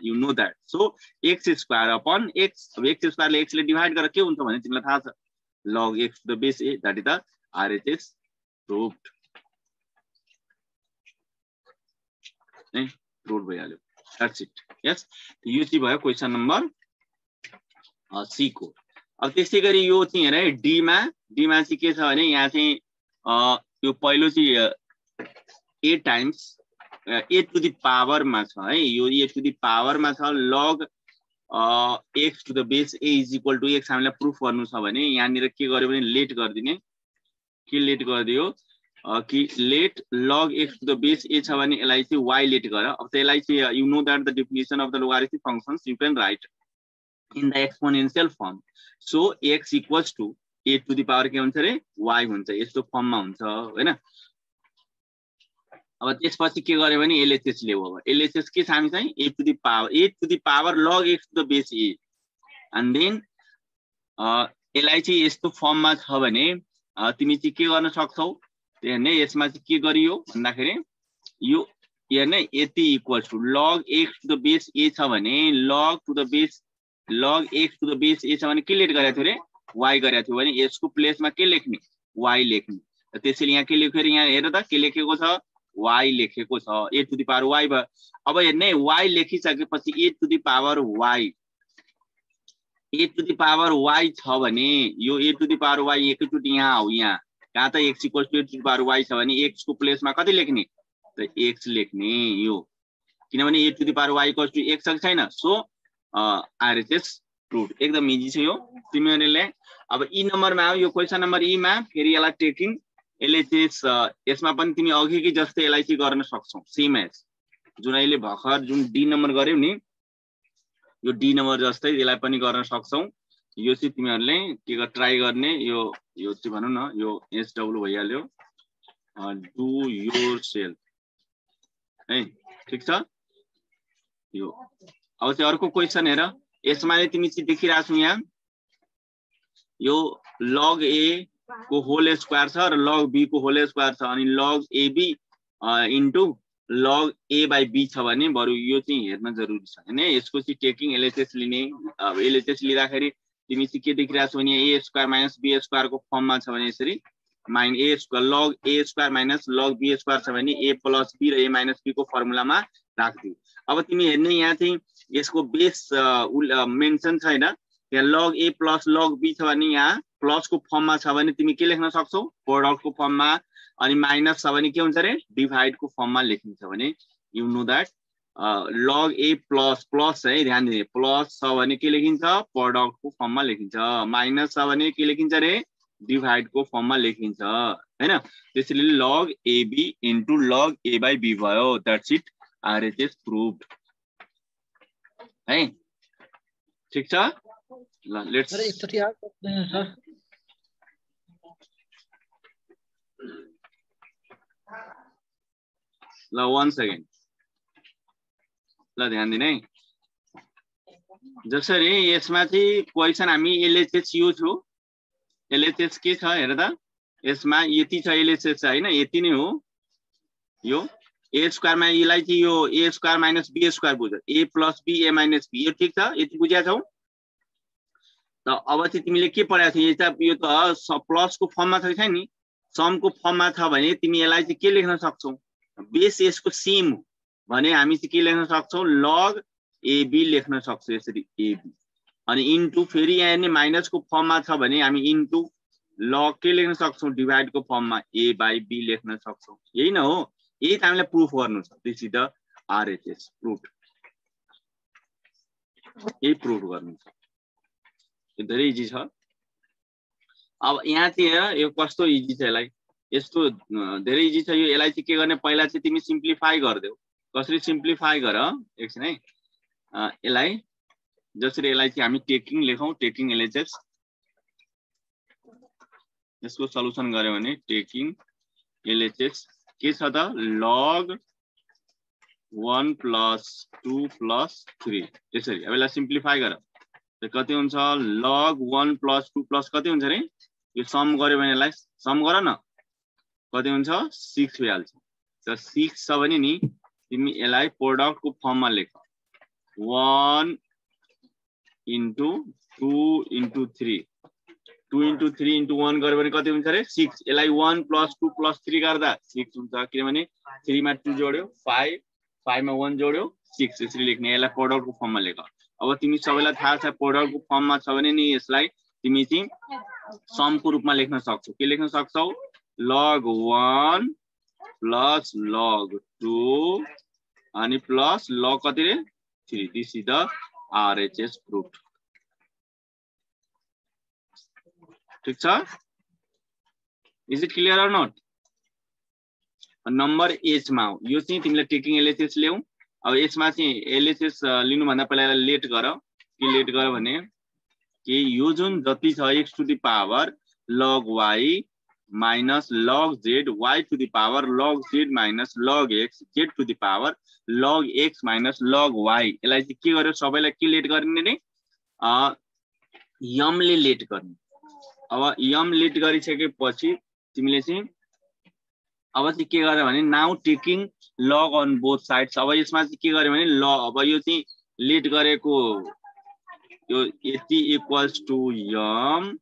You know that. So x square upon x, अब x स्क्वायर ले x ले डिभाइड गरेर के हुन्छ भने तिमीलाई थाहा छ log x to the base a, that is the RHS proved। Prove भइहाल्यो, दैट्स इट। यस, यो चाहिँ भयो क्वेशन नम्बर सी को। अब त्यसै गरी यो चाहिँ हेर डी मा चाहिँ के छ भने यहाँ चाहिँ यो पहिलो चाहिँ a times a to the power मा छ है, यो a टु द पावर मा छ log x to the base a is equal to x। हामीलाई प्रुफ गर्नु छ भने यहाँनिर के गर्यो भने लेट गरिदिने, के लेट गरिदियो कि let log x to the base a छ भने यसलाई चाहिँ y लेट गर। अब त्यसलाई चाहिँ you know that the definition of the logarithmic functions you can write in the exponential form. So x equals to a to the power के हुन्छ रे y हुन्छ, यस्तो फर्ममा हुन्छ हैन। अब त्यसपछि के गर्यो भने LHS ले हो। LHS के छ हामी चाहिँ a to the power log x to the base a, and then यसलाई चाहिँ यस्तो फर्ममा छ भने तिमी चाहिँ के गर्न सक्छौ हेर्ने, यसमा चाहिँ के गरियो भन्दाखेरि यो हेर्ने यति equals to log x to the base a छ भने log x to the base a छ भने के लेट गरेको थियो रे y गरेको थियो भने यसको प्लेसमा के लेख्ने y लेख्ने। त्यसैले यहाँ के लेख्यो रे, यहाँ हेर त के लेखेको छ y लेखेको छ, a to the power y भयो। अब हेर्ने y लेखिसकेपछि a to the power y छ भने यो a to the power y एकैचोटि यहाँ आऊ, यहाँ कहाँ त x equals to a to the power y छ भने x को प्लेसमा कति लेख्ने त x लेख्ने यो, किनभने a to the power y equals to x छैन। सो RHS प्रुभ, एकदम इजी छ यो तिमीहरुले। अब ई नम्बरमा आयो, यो क्वेशन नम्बर ई मा फेरि यसलाई टेकिङ LHS, यसमा पनि तिमी अघिकै जस्तै यसलाई चाहिँ गर्न सक्छौ, सेम एज जुन अहिले भर्खर जुन डी नम्बर गर्यौ नि, यो डी नम्बर जस्तै यसलाई पनि गर्न सक्छौ। यो चाहिँ तिमीहरुले के ट्राई गर्ने, यो चाहिँ भनौं न यो SW भइहाल्यो, डु योर सेल्फ है, ठीक छ यो। अब चाहिँ अर्को क्वेशन हेर, यसमा तिमी चाहिँ देखिराछौ यहाँ यो log a को होल स्क्वायर छ र log b को होल स्क्वायर छ, अनि log ab into log a by b छ भने बरु यो चाहिँ हेर्न जरुरी छ हैन। यसको चाहिँ टेकिङ LHS लिने। अब LHS लिँदाखेरि तिमी चाहिँ के देखिराछौ भने a square minus b square को फर्ममा छ भने यसरी mine a square log a square minus log b square छ भने a प्लस b र a माइनस b को फर्मुलामा राख्दियौ। अब तिमी हेर्ने यहाँ चाहिँ यसको बेस मेन्सन छैन, यहाँ log a plus log b छ भने यहाँ प्लस को फर्ममा छ भने तिमी के लेख्न सक्छौ प्रोडक्ट को फर्ममा, अनि माइनस छ भने के हुन्छ रे डिभाइड को फर्ममा लेखिन्छ भने you know that log a plus plus है, ध्यान दिने प्लस छ भने के लेखिन्छ प्रोडक्ट को फर्ममा लेखिन्छ, माइनस छ भने के लेखिन्छ रे डिभाइड को फर्ममा लेखिन्छ हैन। त्यसैले log ab into log a by b भयो, दैट्स इट, RHS प्रुभड है, ठीक छ। ल लेट्स सर एकचोटी याद गर्दैन सर। ल 1 सेकेन्ड, ल ध्यान दिने। जसरी यसमा चाहिँ क्वेशन हामी LHS यो छु, LHS के छ हेर त, यसमा यति छ LHS हैन, यति नै हो यो a स्क्वायर मा यसलाई चाहिँ यो a square minus b square बुझ, a plus b a minus b, यो ठीक छ, यति बुझ्या छौ त। अब चाहिँ तिमीले के पढाएको थियौ, यो त प्लस को फर्ममा छ कि छैन नि, सम को फर्ममा छ भने तिमी यसलाई चाहिँ के लेख्न सक्छौ, बेस यसको सेम हो भने हामी चाहिँ के लेख्न सक्छौ log ab लेख्न सक्छौ यसरी ab, अनि इन्टु फेरि यहाँ हेर्ने माइनस को फर्ममा छ भने हामी इन्टु लग के लेख्न सक्छौं डिभाइड को फर्ममा a by b लेख्न सक्छौं यही न हो यही त हामीले प्रुफ गर्नु छ this is the RHS proof यही प्रुफ गर्नु छ यो धेरै इजी छ अब यहाँ चाहिँ यो कस्तो इजी छ यसलाई यस्तो धेरै इजी छ यो यसलाई चाहिँ के गर्ने पहिला चाहिँ तिमी सिम्प्लिफाई गर्देऊ कसरी सिम्प्लिफाई गर एकछिन है यसलाई जसरी यसलाई चाहिँ हामी टेकिङ लेखौं टेकिङ LHS यसको सल्युसन गर्यो भने टेकिङ LHS के छ त log 1 + 2 + 3 यसरी अब यसलाई सिम्प्लिफाई गर त कति हुन्छ log 1 + 2 + कति हुन्छ रे यो सम गर्यो भने यसलाई सम गर न कति हुन्छ 6 भइहाल्छ त 6 छ भने नि तिमी यसलाई प्रोडक्ट को फर्ममा लेख 1 * 2 * 3 2 * 3 * 1 गर्यो भने कति हुन्छ रे 6 यसलाई 1 + 2 + 3 गर्दा 6 हुन्छ किनभने 3 मा 2 जोड्यो 5 5 मा 1 जोड्यो 6 यसरी लेख्ने यसलाई प्रोडक्ट को फर्ममा लेख अब तिमी सबैलाई थाहा छ प्रोडक्ट को फर्ममा छ भने नि यसलाई तिमी चाहिँ सम को रूपमा लेख्न सक्छौ के लेख्न सक्छौ log 1 + log 2 अनि प्लस log कति रे 3 this is the RHS proof ठीक छ is it clear or not number H मा हो यो चाहिँ तिमीले टेकिङ LHS ल्याऊ अब यसमा चाहिँ LHS लिनु भन्दा पहिला लेट गर के लेट गर भने कि यो जुन जति छ x to the power log y minus log z y to the power log z minus log x z to the power log x minus log y यसलाई चाहिँ के गर्यो सबैलाई के लेट गर्ने नि यम ले लेट गर्ने अब यम लेट गरिसकेपछि तिमीले चाहिँ अब चाहिँ के गर्यो भने now taking log on both sides अब यसमा चाहिँ के गर्यो भने लग अब यो चाहिँ लेट गरेको यो यति इक्वल्स टु यम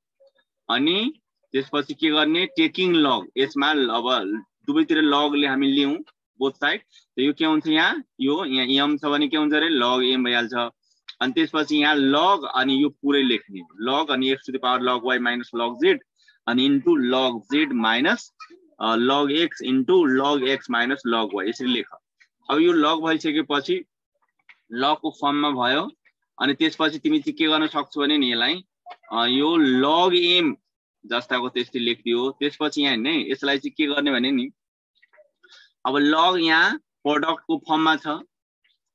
अनि त्यसपछि के गर्ने टेकिङ लग यसमा अब दुवैतिर लगले हामी लियौं बोथ साइड त यो के हुन्छ यहाँ यम छ भने के हुन्छ रे log m भइहाल्छ अनि त्यसपछि यहाँ log अनि यो पुरै लेख्ने log अनि x to the power log y minus log z अनि into log z minus log x into log x minus log y यसरी लेख अब यो log भइसकेपछि log को फर्ममा भयो अनि त्यसपछि तिमी चाहिँ के गर्न सक्छौ भने नि यसलाई यो log m जस्ताको त्यस्तै लेख्दियो त्यसपछि यहाँ हैन यसलाई चाहिँ के गर्ने भने नि अब log यहाँ प्रोडक्ट को फर्ममा छ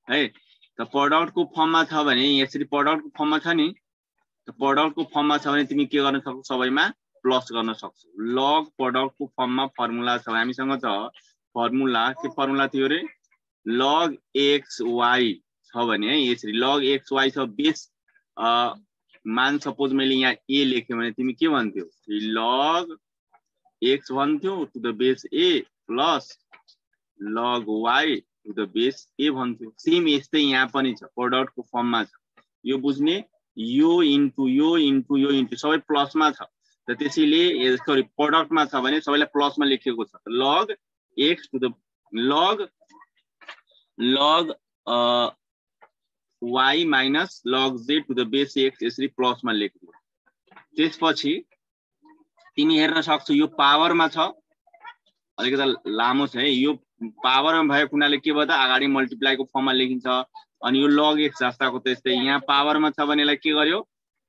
है त प्रोडक्ट को फर्ममा छ भने यसरी प्रोडक्ट को फर्ममा छ नि त प्रोडक्ट को फर्ममा छ भने तिमी के गर्न सक्छौ सबैमा प्लस गर्न सक्छौ log प्रोडक्ट को फर्ममा फर्मुला छ हामीसँग छ फर्मुला के फर्मुला थियो रे log xy छ भने यसरी log xy छ बेस मान सपोज मैले यहाँ a लेखे भने तिमी के भन्थ्यौ log x भन्थ्यौ to the base a plus log y to the base a भन्थ्यौ सेम यस्तै यहाँ पनि छ प्रोडक्ट को फर्ममा छ यो बुझ्ने यो इन्टु सबै प्लसमा छ त त्यसैले सरी प्रोडक्टमा छ भने सबैलाई प्लसमा लेखेको छ log x to the log y minus log z to the base x यसरी प्लसमा लेख्दियो त्यसपछि तिमी हेर्न सक्छौ यो पावरमा छ अलिकति लामो छ है यो पावरमा भएको हुनाले के भयो त अगाडि मल्टिप्लाई को फर्ममा लेखिन्छ अनि यो log x जस्ताको त्यस्तै यहाँ पावरमा छ भने यसलाई के गर्यो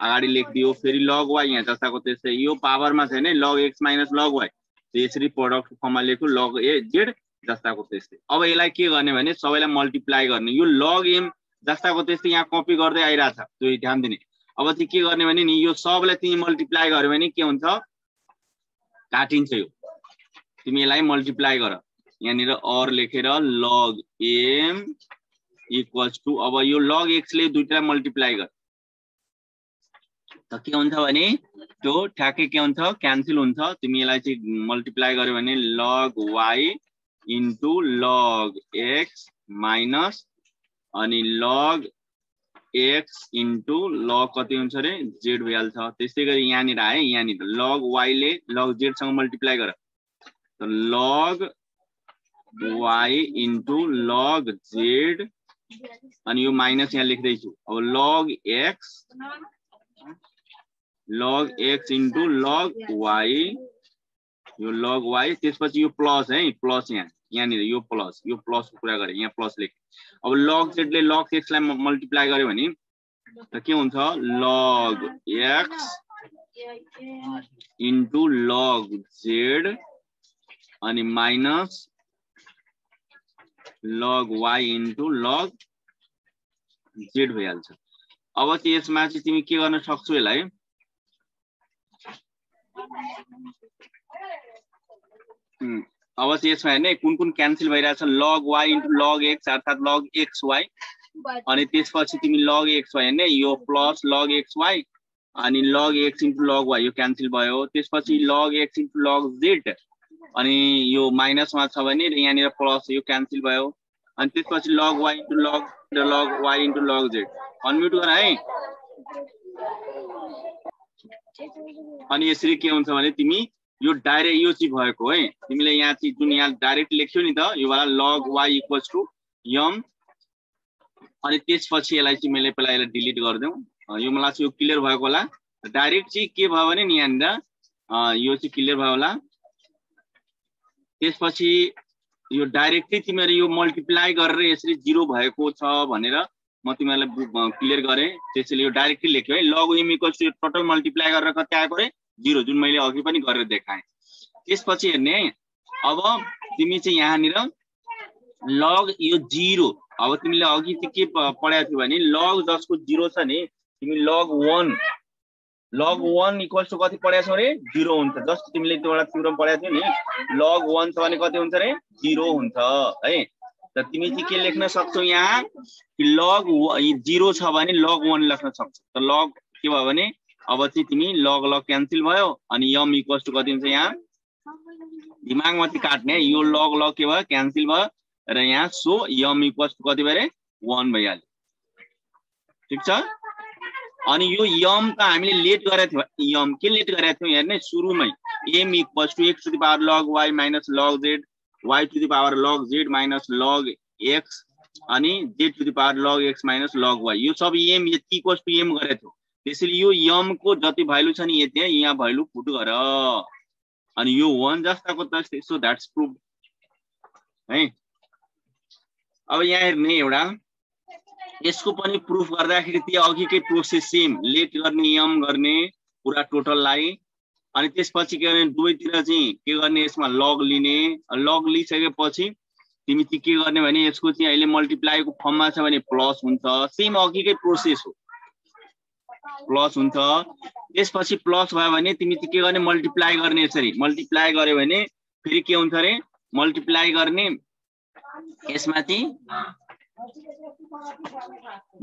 अगाडि लेख्दियो फेरि log y यहाँ जस्ताको त्यस्तै यो पावरमा छैन log x minus log y यसरी प्रोडक्ट फर्ममा लेख्यो log a z जस्ताको त्यस्तै अब यसलाई के गर्ने भने सबैलाई मल्टिप्लाई गर्ने यो log m जस्ताको त्यस्तै यहाँ कपी गर्दै आइराछ त्यो ध्यान दिने अब चाहिँ के गर्ने भने नि यो सबलाई तिमी मल्टिप्लाई गर्यो भने के हुन्छ काटिन्छ यो तिमी यसलाई मल्टिप्लाई गर यहाँ निर और लेखेर log m इक्वल्स टु अब यो log x ले दुईटा मल्टिप्लाई गर त के हुन्छ भने त्यो ठ्याक्कै के हुन्छ क्यान्सल हुन्छ तिमी यसलाई चाहिँ मल्टिप्लाई गर्यो भने log y into log x minus अनि log x इन्टु log कति हुन्छ रे z भइहाल्छ त्यस्तै गरी यहाँ निर आए यहाँ निर log y ले log z सँग मल्टिप्लाई गर त log y into log z अनि यो माइनस यहाँ लेख्दै छु अब log x log x into log y, यो log y, त्यसपछि यो प्लस है, प्लस यहाँनिर यो प्लसको कुरा गरे, यहाँ प्लस लेख। अब log z ले log x लाई मल्टिप्लाई गर्यो भने त के हुन्छ, log x into log z अनि minus log y into log z भइहाल्छ। अब चाहिँ यसमा चाहिँ तिमी के गर्न सक्छौ यसलाई, अब चाहिँ यसमा हेर्ने कुन क्यान्सल भइरहेछ, log y into log x अर्थात log xy, अनि त्यसपछि तिमी log xy हेर्ने, यो प्लस log xy अनि log x into log y यो क्यान्सल भयो। त्यसपछि log x into log z अनि यो माइनसमा छ भने यहाँनिर प्लस यो क्यान्सल भयो। अनि त्यसपछि log y into log y into log z, unmute गर है। अनि यसरी के हुन्छ भने तिमी यो डाइरेक्ट यो चाहिँ भएको है, तिमीले यहाँ चाहिँ जुन यहाँ डाइरेक्ट लेख्यौ नि त यो वाला log y equals to m, अनि त्यसपछि यसलाई चाहिँ मैले पहिला यसलाई डिलिट गरिदेऊ। यो मलाई चाहिँ यो क्लियर भएको होला। डाइरेक्ट चाहिँ के भयो भने नि यहाँनिर यो चाहिँ क्लियर भयो होला। त्यसपछि यो डाइरेक्टली तिमीहरु यो मल्टिप्लाई गरेर यसरी 0 भएको छ भनेर म तिमीहरुलाई क्लियर गरे। त्यसैले यो डाइरेक्टली लेख्यो है, log m equals to total multiply गरेर कति आएको रे 0, जुन मैले अघि पनि गरेर देखाएँ। त्यसपछि हेर्ने अब तिमी चाहिँ यहाँनिर log यो 0, अब तिमीले अघि चाहिँ के पढाएको थियो भने log जसको 0 छ नि, तिमी log 1 इक्वल्स टु कति पढाएको छौ रे 0 हुन्छ। जस्ट तिमीले त्यो एउटा थ्योरम पढाएको थियो नि, log 1 छ भने कति हुन्छ रे 0 हुन्छ है। त तिमी चाहिँ के लेख्न सक्छौ यहाँ कि log 0 छ भने log 1 लेख्न सक्छौ। त log के भयो भने अब चाहिँ तिमी log क्यान्सल भयो अनि m इक्वल्स टु कति हुन्छ, यहाँ दिमागमा चाहिँ काट्ने, यो log के भयो क्यान्सल भयो र यहाँ सो m इक्वल्स टु कति भयो रे 1 भइहाल्यो। ठीक छ। अनि यो m त हामीले लेट गरेको थियौ, m के लेट गरेको थियौ हेर्ने सुरुमै, m equals to x to the power log y minus log z, y to the power log z minus log x अनि z to the power log x minus log y, यो सब m यति इक्वल्स टु m गरेको थियो। त्यसैले यो m को जति भ्यालु छ नि यति यहाँ भ्यालु पुट गर अनि यो 1 जस्ताको तस्तै। सो दैट्स प्रूफ है। अब यहाँ हेर्ने एउटा यसको पनि प्रूफ गर्दाखेरि त्यो अघिकै प्रोसेस सेम, लेट गर्ने m गर्ने पुरा टोटललाई, अनि त्यसपछि के गर्ने दुवैतिर चाहिँ के गर्ने यसमा log लिने, log लिसकेपछि तिमी चाहिँ के गर्ने भने यसको चाहिँ अहिले मल्टिप्लाई को फर्ममा छ भने प्लस हुन्छ, सेम अघिकै प्रोसेस हो, प्लस हुन्छ। त्यसपछि प्लस भयो भने तिमी चाहिँ के गर्ने मल्टिप्लाई गर्ने, यसरी मल्टिप्लाई गर्यो भने फेरि के हुन्छ रे मल्टिप्लाई गर्ने, यसमा चाहिँ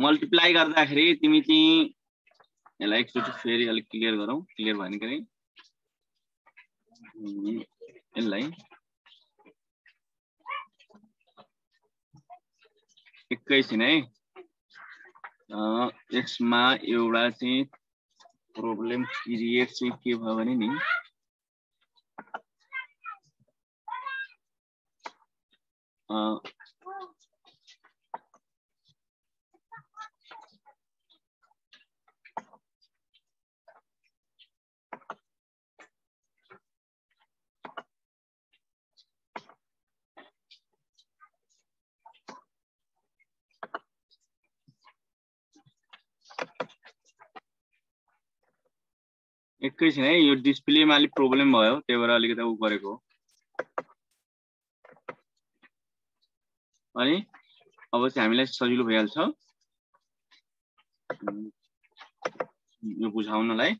मल्टिप्लाई गर्दाखेरि तिमी चाहिँ यसलाई एकचोटि फेरि अलिक क्लियर गरौँ, क्लियर भयो नि के यसलाई एकैछिन है। यसमा एउटा चाहिँ प्रब्लम क्रिएट चाहिँ के भयो भने नि एकैछिन है, यो डिस्प्लेमा अलिक प्रब्लम भयो त्यही भएर अलिकति उ गरेको। अनि अब चाहिँ हामीलाई सजिलो भइहाल्छ यो बुझाउनलाई।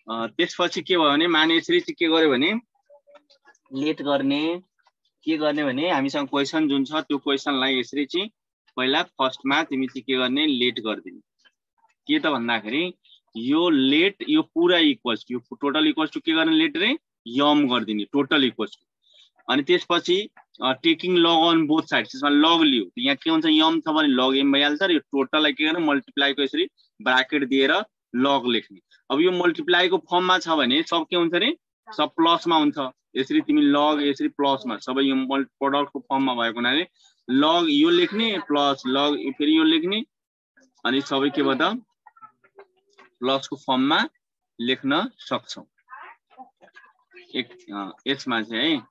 त्यसपछि के भयो भने माने यसरी चाहिँ के गर्यो भने लेट गर्ने, के गर्ने भने हामीसँग क्वेशन जुन छ त्यो क्वेशनलाई यसरी चाहिँ पहिला फर्स्टमा तिमी चाहिँ के गर्ने लेट गर्दिने। के त भन्दाखेरि यो लेट यो पुरा इक्वल्स यो टोटल इक्वल्स टु के गर्ने लेट रे m गर्दिने टोटल इक्वल्स टु। अनि त्यसपछि taking log on both sides, त्यसमा log लियो यहाँ के हुन्छ m छ भने log m भइहाल्छ र यो टोटललाई के गर्ने मल्टिप्लाई को यसरी ब्राकेट दिएर log लेख्ने। अब यो मल्टिप्लाई को फर्ममा छ भने सब के हुन्छ रे सब प्लसमा हुन्छ, यसरी तिमी log यसरी प्लसमा सबै यो प्रोडक्ट को फर्ममा भएको हुनाले log यो लेख्ने प्लस log फेरि यो लेख्ने अनि सबै के भयो त प्लस को फर्ममा लेख्न सक्छौं। यसमा चाहिँ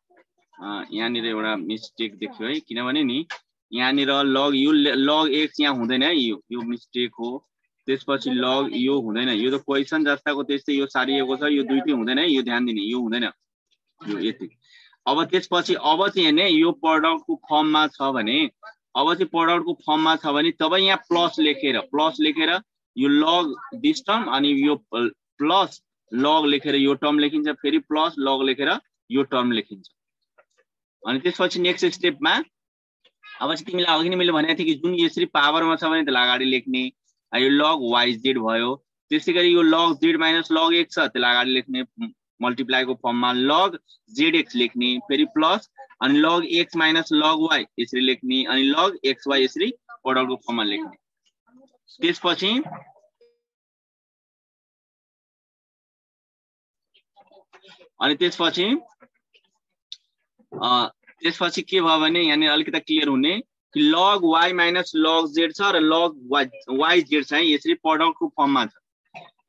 है यहाँनिर एउटा मिस्टेक देखियो है, किनभने नि यहाँनिर लग यो लग x यहाँ हुँदैन है, यो मिस्टेक हो। त्यसपछि लग यो हुँदैन, यो त क्वेशन जस्ताको त्यस्तै यो सारिएको छ, यो दुईटै हुँदैन है, यो ध्यान दिने, यो हुँदैन, यो यति। अब त्यसपछि अब चाहिँ नि यो प्रोडक्टको फर्ममा छ भने, अब चाहिँ प्रोडक्टको फर्ममा छ भने तब यहाँ प्लस लेखेर यो लग दिस टर्म अनि यो प्लस लग लेखेर यो टर्म लेखिन्छ, फेरि प्लस लग लेखेर यो टर्म लेखिन्छ। अनि त्यसपछि नेक्स्ट स्टेपमा अब चाहिँ तिमीलाई अघि नै मैले भनेको थिएँ कि जुन यसरी पावरमा छ भने त्यसलाई अगाडि लेख्ने, यो लग yz भयो। त्यसैगरी यो लग z माइनस लग x छ, त्यसलाई अगाडि लेख्ने मल्टिप्लाईको फर्ममा, लग zx लेख्ने, फेरि प्लस अनि लग x माइनस लग y यसरी लेख्ने, अनि लग xy यसरी प्रोडक्टको फर्ममा लेख्ने। त्यसपछि के भयो भने यहाँनिर अलिकति क्लियर हुने कि लग y माइनस लग z छ र लग yz चाहिँ यसरी प्रोडक्टको फर्ममा छ।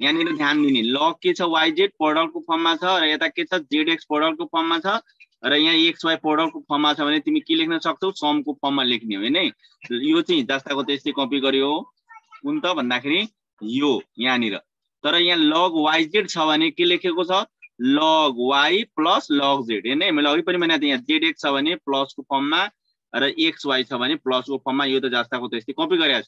यहाँनिर ध्यान दिने, लग के छ yz प्रोडक्टको फर्ममा छ र यता के छ zx प्रोडक्टको फर्ममा छ र यहाँ xy प्रोडक्टको फर्ममा छ भने तिमी के लेख्न सक्छौ, समको फर्ममा लेख्ने हो हैन। यो चाहिँ जस्ताको त्यस्तै कपी गर्यो हो, कुन त भन्दाखेरि यो यहाँनिर। तर यहाँ लग yz छ भने के लेखेको छ, लग y प्लस लग z हैन। मैले अघि पनि भनेको थिएँ, यहाँ zx छ भने प्लसको फर्ममा र xy छ भने प्लसको फर्ममा, यो त जस्ताको त्यस्तै कपी गरेको छ।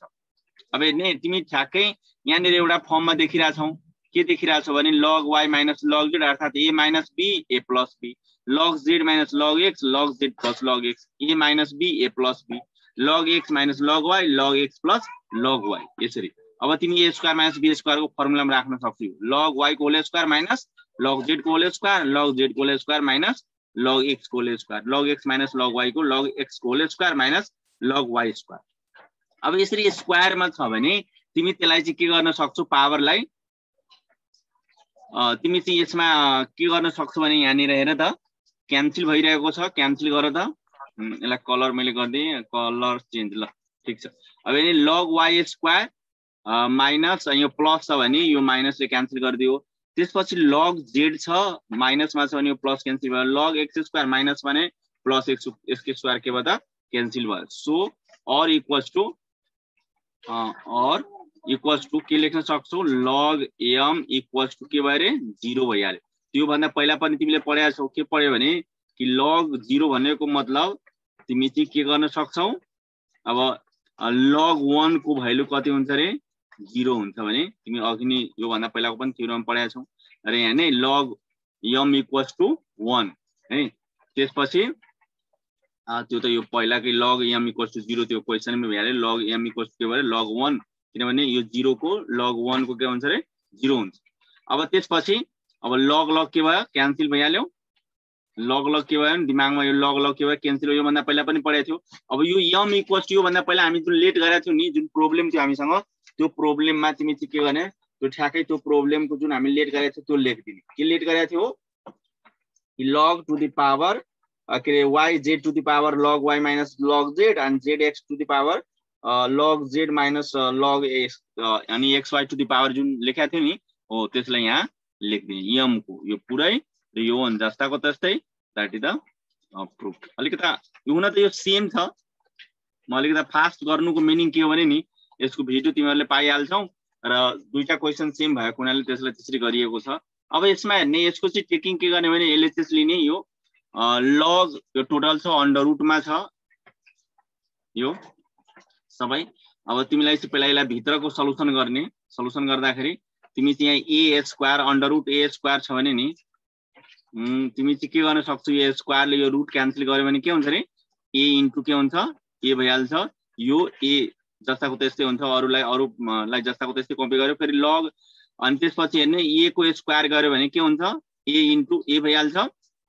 अब हेर्ने तिमी ठ्याक्कै यहाँनिर एउटा फर्ममा देखिरहेछौ, के देखिरहेछौ भने लग y माइनस लग z अर्थात् a minus b a plus b, log z minus log x log z plus log x, a minus b a plus b, log x minus log y log x plus log y यसरी। अब तिमी a square minus b square को फर्मुलामा राख्न सक्छौ, लग y को whole square minus log z को होल स्क्वायर, लग z को whole square minus log x को होल स्क्वायर, लग x माइनस लग y को लग x को होल स्क्वायर माइनस लग y स्क्वायर। अब यसरी स्क्वायरमा छ भने तिमी त्यसलाई चाहिँ के गर्न सक्छौ, पावरलाई तिमी चाहिँ यसमा के गर्न सक्छौ भने यहाँनिर हेर त क्यान्सल भइरहेको छ, क्यान्सल गर त। यसलाई कलर मैले गर्दिए, कलर चेन्ज, ल ठीक छ। अब यदि लग y स्क्वायर माइनस यो प्लस छ भने यो माइनसले क्यान्सल गरिदियो। त्यसपछि लग z छ माइनसमा छ भने यो प्लस क्यान्सल भयो, लग x स्क्वायर माइनस भने प्लस x के स्क्वायर के भयो त क्यान्सल भयो। सो और इक्वल्स टू के लेख्न सक्छौ, लग m इक्वल्स टू के भयो रे 0 भइहाल्यो। त्यो भन्दा पहिला पनि तिमीले पढेका छौ, के पढ्यो भने कि लग 0 भनेको मतलब तिमी चाहिँ के गर्न सक्छौ, अब लग 1 को भ्यालु कति हुन्छ रे 0 हुन्छ भने तिमी अघि नै यो भन्दा पहिलाको पनि थ्योरम पढेका छौ र यहाँ नै लग m इक्वल्स टू 1 है। त्यसपछि त्यो त यो पहिलाकै लग m इक्वल्स टू 0 त्यो क्वेशनमै भइहाल्यो, लग m इक्वल्स टू के भयो लग 1, किनभने यो 0 को लग 1 को के हुन्छ रे 0 हुन्छ। अब त्यसपछि अब लग के भयो क्यान्सल भइहाल्यो, लग के भयो दिमागमा यो लग के भयो क्यान्सल भयो, यो भन्दा पहिला पनि पढेको थियो। अब यो m इक्वल्स टू यो भन्दा पहिला हामी जुन लेट गरेका थियौ नि, जुन प्रब्लम थियो हामीसँग, त्यो प्रब्लममा तिमी चाहिँ के गर्ने, त्यो ठ्याक्कै त्यो प्रब्लमको जुन हामी लेट गरेका थियौ त्यो लेखिदिने। के लेट गरेका थियौ, लग टु द पावर के रे yz to the power log y minus log z and zx to the power log z minus log x अनि xy टु द पावर जुन लेखेका थियो नि हो त्यसलाई यहाँ लेख्दिने m को यो पुरै र यो भन् जस्ताको तस्तै, दैट इज द प्रुफ। अलिकता यो हुन त यो सेम छ, म अलिकता फास्ट गर्नुको मिनिङ के हो भने नि यसको भिडियो तिमीहरुले पाइहाल्छौ र दुईटा क्वेशन सेम भएको हुनाले त्यसलाई त्यसरी गरिएको छ। अब यसमा हेर्ने यसको चाहिँ टेकिङ के गर्ने भने एलएचएस लिने, यो लग यो टोटल छ अन्डर रुटमा छ यो सबै। अब तिमीलाई चाहिँ पहिला यसलाई भित्रको सल्युसन गर्ने, सल्युसन गर्दाखेरि तिमी चाहिँ a square under root a square छ भने नि तिमी चाहिँ के गर्न सक्छौ, यो स्क्वायरले यो रुट क्यान्सल गर्यो भने के हुन्छ रे a इन्टु के हुन्छ a भइहाल्छ, यो a जस्ताको त्यस्तै हुन्छ, अरूलाई जस्ताको त्यस्तै कपी गर्यो, फेरि लग अनि त्यसपछि हेर्ने a को स्क्वायर गर्यो भने के हुन्छ a इन्टु a भइहाल्छ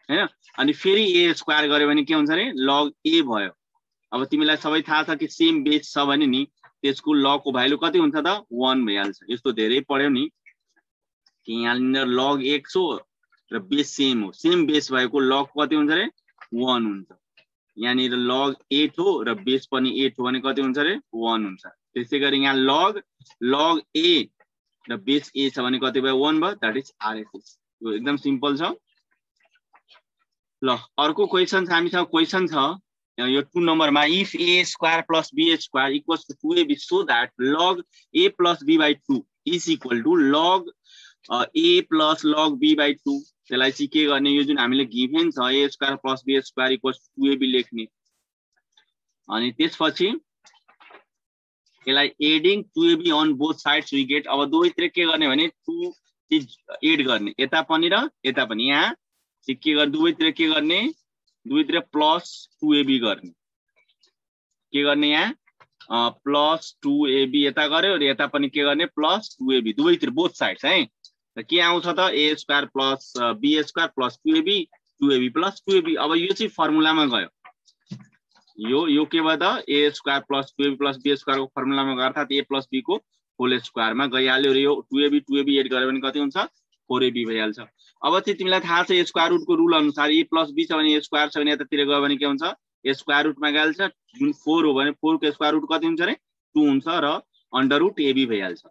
हैन, अनि फेरि a स्क्वायर गर्यो भने के हुन्छ रे लग a भयो। अब तिमीलाई सबै थाहा छ कि सेम बेस छ भने नि त्यसको लग को भ्यालु कति हुन्छ त 1 भइहाल्छ। यस्तो धेरै पढ्यौ नि कि यहाँनिर लग x हो र बेस सेम हो, सेम बेस भएको लग कति हुन्छ रे 1 हुन्छ। यहाँनिर लग 8 हो र बेस पनि 8 हो भने कति हुन्छ रे 1 हुन्छ। त्यसैगरी यहाँ लग a र बेस a छ भने कति भयो 1 भयो, दैट इज RHS। यो एकदम सिम्पल छ। ल अर्को क्वेशन छ हामीसँग, क्वेशन छ यो 2 नम्बरमा, if a square plus b square equals to 2ab so that log a plus b by 2 is equal to log a plus log b by 2। त्यसलाई चाहिँ के गर्ने, यो जुन हामीले गिभन छ a square plus b square equals to 2ab लेख्ने, अनि त्यसपछि यसलाई adding 2ab on both sides we get. अब दुवैतिर के गर्ने भने 2 एड गर्ने, यता पनि र यता पनि। यहाँ चाहिँ के गर्ने, दुवैतिर के गर्ने, दुवैतिर प्लस 2ab गर्ने। के गर्ने, यहाँ प्लस 2ab यता गर्यो र यता पनि के गर्ने प्लस 2ab, दुवैतिर बोथ साइड्स है। त के आउँछ त a square plus b square plus 2ab 2ab plus 2ab। अब यो चाहिँ फर्मुलामा गयो, यो के भयो त a square plus 2ab plus b square को फर्मुलामा गयो, अर्थात a प्लस b को होल स्क्वायर मा गइहाल्यो र यो 2ab एड गर्यो भने कति हुन्छ 4ab भइहाल्छ। अब चाहिँ तिमीलाई थाहा छ स्क्वायर रुट को रुल अनुसार a प्लस b छ भने a स्क्वायर छ भने यतातिर गयो भने के हुन्छ, a स्क्वायर रुट मा गइहाल्छ। जुन 4 हो भने 4 को स्क्वायर रुट कति हुन्छ रे 2 हुन्छ र अन्डर रुट ab भइहाल्छ।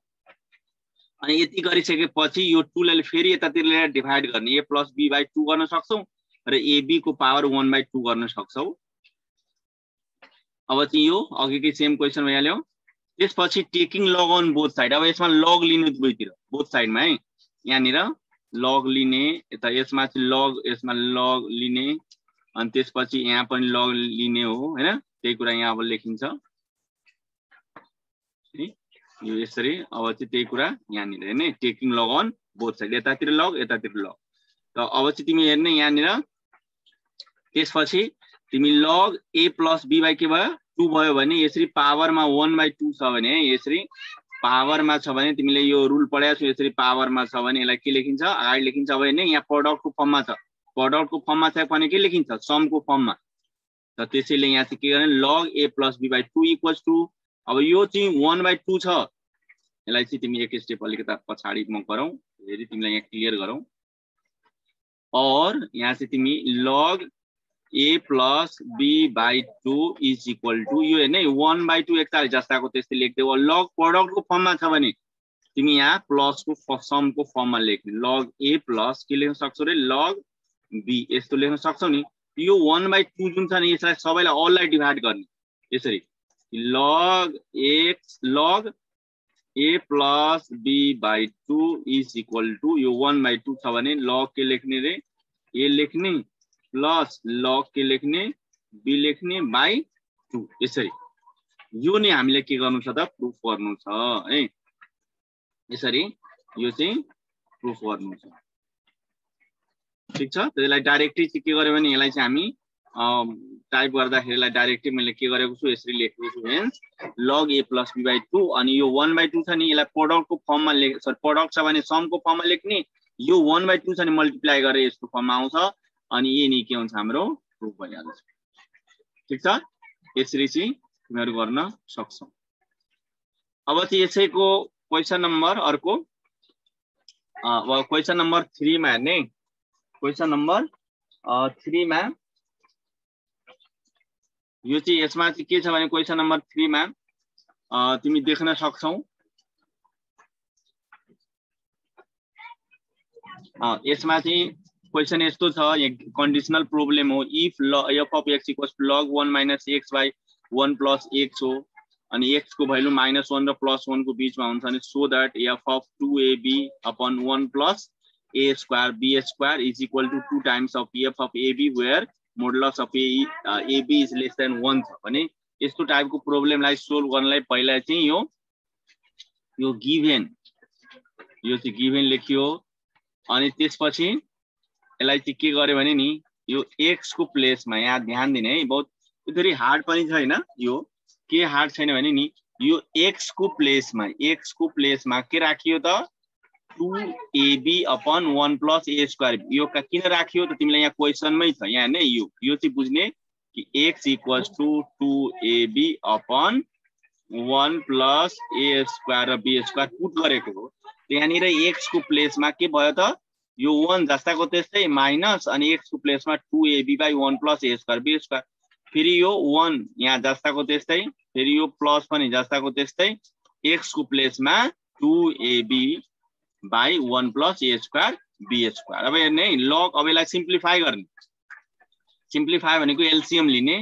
अनि यति गरिसकेपछि यो 2 लाई फेरि यतातिर ल्याएर डिभाइड गर्ने, a प्लस b बाइ 2 गर्न सक्छौ र ab को पावर 1/2 गर्न सक्छौ। अब चाहिँ यो अघिकै सेम क्वेशन भइहाल्यो। त्यसपछि taking log on both side, अब यसमा लग लिने दुवैतिर बोथ साइडमा है, यहाँनिर लग लिने, यता यसमा चाहिँ लग लिने, अनि त्यसपछि यहाँ पनि लग लिने हो हैन, त्यही कुरा यहाँ अब लेखिन्छ यो यसरी। अब चाहिँ त्यही कुरा यहाँनिर हेर्ने, taking log on both side, यतातिर लग यतातिर लग। त अब चाहिँ तिमी हेर्ने यहाँनिर, त्यसपछि तिमी लग a प्लस b बाइ के भयो 2 भयो भने यसरी पावरमा 1/2 छ भने, यसरी पावरमा छ भने तिमीले यो रुल पढाएको छौ, यसरी पावरमा छ भने यसलाई के लेखिन्छ अगाडि लेखिन्छ। अब हेर्ने यहाँ प्रोडक्टको फर्ममा छ, प्रोडक्टको फर्ममा छ भने के लेखिन्छ समको फर्ममा। त त्यसैले यहाँ चाहिँ के गर्ने log a plus b by 2 equals to, अब यो चाहिँ 1/2 छ, यसलाई चाहिँ तिमी एक स्टेप अलिकता पछाडि म गरौँ, फेरि तिमीलाई यहाँ क्लियर गरौँ। और यहाँ चाहिँ तिमी log a plus b by 2 is equal to, यो हेर्ने 1/2 एकताली जस्ताको त्यस्तै लेख्देऊ। लग प्रोडक्टको फर्ममा छ भने तिमी यहाँ प्लसको समको फर्ममा लेख्ने, log a प्लस के लेख्न सक्छौ रे log b, यस्तो लेख्न सक्छौ नि। यो 1/2 जुन छ नि यसलाई सबैलाई अललाई डिभाइड गर्ने, यसरी log a plus b by 2 is equal to, यो 1/2 छ भने log के लेख्ने रे a लेख्ने प्लस log के लेख्ने b लेख्ने बाइ 2, यसरी। यो नै हामीले के गर्नु छ त प्रुफ गर्नु छ है, यसरी यो चाहिँ प्रुफ गर्नु छ। ठीक छ, त्यसलाई डाइरेक्टली चाहिँ के गर्यो भने यसलाई चाहिँ हामी टाइप गर्दाखेरिलाई डाइरेक्टली मैले के गरेको छु यसरी लेखेको छु, hence log a plus b by 2। अनि यो 1/2 छ नि यसलाई प्रोडक्टको फर्ममा लेख, सरी प्रोडक्ट छ भने समको फर्ममा लेख्ने, यो 1/2 छ नि मल्टिप्लाई गरेर यसको फर्ममा आउँछ, अनि ये नि के हुन्छ हाम्रो प्रुफ भइहाल्छ। ठीक छ, यसरी चाहिँ तिमीहरु गर्न सक्छौ। अब चाहिँ यसैको क्वेशन नम्बर अर्को क्वेशन नम्बर 3 मा हेर्ने, क्वेशन नम्बर 3 मा यो चाहिँ यसमा चाहिँ के छ भने क्वेशन नम्बर 3 मा तिमी देख्न सक्छौ, यसमा चाहिँ क्वेशन यस्तो छ, कन्डिसनल प्रोब्लेम हो। If f of x equals to log 1 minus x by 1 plus x हो, अनि x को भ्यालु -1 र +1 को बीचमा हुन्छ अनि so that f of 2ab upon 1 plus a square b square is equal to 2 times of f of ab where modulus of ab is less than 1 छ भने यस्तो टाइपको प्रोब्लेमलाई सोल्भ गर्नलाई पहिला चाहिँ यो गिभन, यो चाहिँ गिभन लेखियो। अनि त्यसपछि यसलाई चाहिँ के गर्यो भने नि यो x को प्लेसमा, यहाँ ध्यान दिने है, बहुत थोरै हार्ड पनि छैन, यो के हार्ड छैन भने नि यो x को प्लेसमा के राखियो त 2ab upon 1 plus a square. यो किन राखियो त तिमीलाई यहाँ क्वेशनमै छ, यहाँ नै यो चाहिँ बुझ्ने कि x equals to 2ab upon 1 plus a square र b स्क्वायर पुट गरेको हो। यहाँनिर x को प्लेसमा के भयो त यो 1 जस्ताको त्यस्तै माइनस अनि x को प्लेसमा 2ab by 1 plus a square b square, फेरि यो 1 यहाँ जस्ताको त्यस्तै, फेरि यो प्लस पनि जस्ताको त्यस्तै, x को प्लेसमा 2ab by 1 plus a square b square। अब हेर्ने log अब यसलाई सिम्प्लिफाई गर्ने, सिम्प्लिफाई भनेको एलसीएम लिने,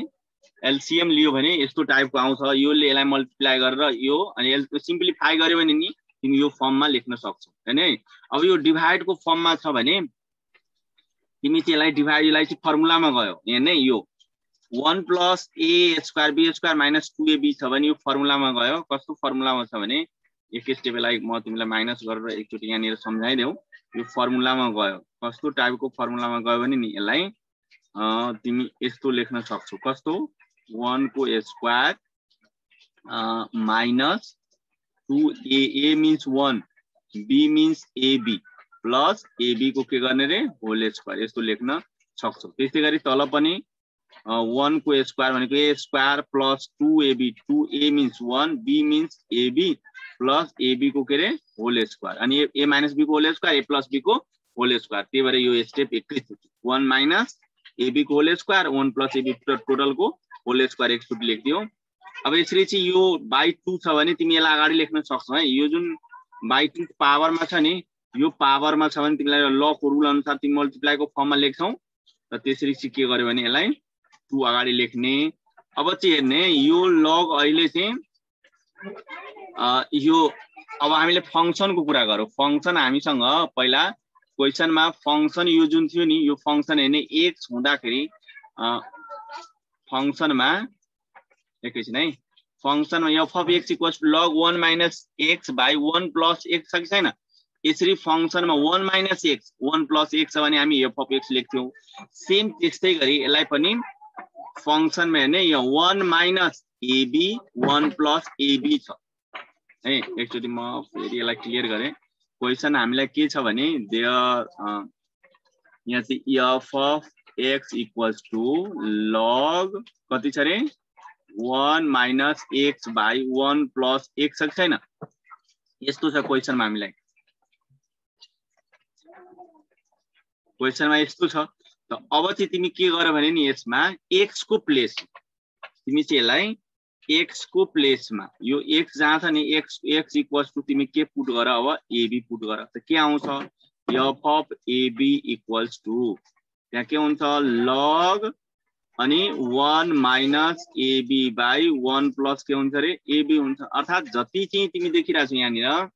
एलसीएम लियो भने यस्तो टाइपको आउँछ, योले यसलाई मल्टिप्लाई गरेर यो अनि यसको सिम्प्लिफाई गर्यो भने नि तिमी यो फर्ममा लेख्न सक्छौ हैन। अब यो डिभाइडको फर्ममा छ भने तिमी चाहिँ यसलाई डिभाइडलाई चाहिँ फर्मुलामा गयो हेर्ने, यो 1 plus a square b square minus 2ab छ भने यो फर्मुलामा गयो। कस्तो फर्मुलामा छ भने एक स्टेपलाई म तिमीलाई माइनस गरेर एकचोटी यहाँनिर सम्झाइदेऊ। यो फर्मुलामा गयो, कस्तो टाइपको फर्मुलामा गयो भने नि यसलाई तिमी यस्तो लेख्न सक्छौ, कस्तो 1 को square minus 2a, a means 1, b means ab plus ab को के गर्ने रे होल स्क्वायर, यस्तो लेख्न सक्छौ। त्यस्तै गरी तल पनि 1 को स्क्वायर भनेको a square plus 2ab, 2a means 1, b means ab plus ab को के रे होल स्क्वायर अनि a माइनस b को whole square, a plus b को होल स्क्वायर। त्यही भएर यो स्टेप एकैचोटी 1 माइनस ab को whole square 1 plus ab total को होल स्क्वायर एकचोटी लेखिदियो। अब यसरी चाहिँ यो बाइ 2 छ भने तिमी यसलाई अगाडि लेख्न सक्छौ है। यो जुन बाइ 2 पावरमा छ नि, यो पावरमा छ भने तिमीलाई ल को रुल अनुसार तिमी मल्टिप्लाई को फर्ममा लेख्छौ। र त्यसरी चाहिँ के गर्यो भने यसलाई 2 अगाडि लेख्ने। अब चाहिँ हेर्ने यो लग अहिले चाहिँ यो अब हामीले फंक्सनको कुरा गरौँ। फंक्सन हामीसँग पहिला क्वेशनमा फंक्सन यो जुन थियो नि, यो फंक्सन हेर्ने x हुँदाखेरि फंक्सनमा एकैछिन है, फंक्सनमा f of x equals to log 1 minus x by 1 plus x छ कि छैन। यसरी फंक्सनमा 1 minus x 1 plus x छ भने हामी f of x लेख्थ्यौं। सेम त्यस्तै गरी यसलाई पनि फंक्सनमा हेर्ने यो 1 minus ab 1 plus ab छ है। एकचोटी म फेरि यसलाई क्लियर गरे। क्वेशन हामीलाई के छ भने देयर यहाँ चाहिँ f of x equals to log कति छ रे 1 minus x by 1 plus x छ कि छैन, यस्तो छ क्वेशनमा हामीलाई। क्वेशनमा यस्तो छ। त अब चाहिँ तिमी के गर भने नि यसमा x को प्लेस तिमी चाहिँ यसलाई x को प्लेसमा यो x जहाँ छ नि x इक्वल्स टु तिमी के पुट गर, अब ab पुट गर। त के आउँछ f of ab equals to त्यहाँ के हुन्छ log अनि 1 माइनस ab बाई 1 प्लस के हुन्छ रे ab हुन्छ। अर्थात जति चाहिँ तिमी देखिरहेछौ यहाँनिर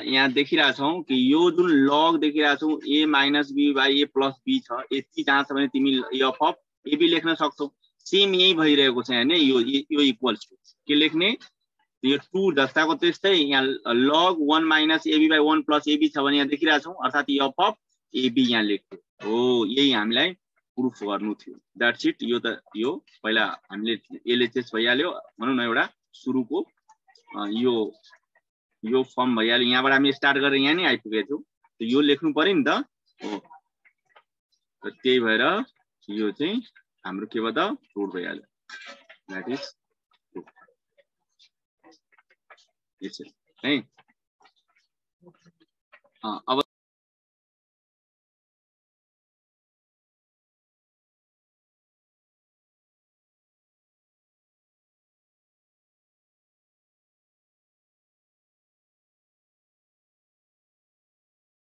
यहाँ देखिरहेछौ कि यो जुन लग देखिरहेछौ a minus b by a plus b छ, यति जहाँ छ भने तिमी f of ab लेख्न सक्छौ। सेम यही भइरहेको छ हैन। यो इक्वल्स टु के लेख्ने, यो 2 जस्ताको त्यस्तै यहाँ log 1 minus ab by 1 plus ab छ भने यहाँ देखिरहेछौ, अर्थात f of ab यहाँ लेख्थ्यो हो। यही हामीलाई प्रुफ गर्नु थियो। That's it. यो त यो पहिला हामीले एलएचएस भइहाल्यो भनौं न, एउटा सुरुको यो फर्म भइहाल्यो। यहाँबाट हामी स्टार्ट गरेर यहाँ नै आइपुगेको थियौ। त यो लेख्नु पर्यो नि त हो। त त्यही भएर यो चाहिँ हाम्रो के भयो त प्रुफ भइहाल्यो। दैट इज प्रुफ है। अब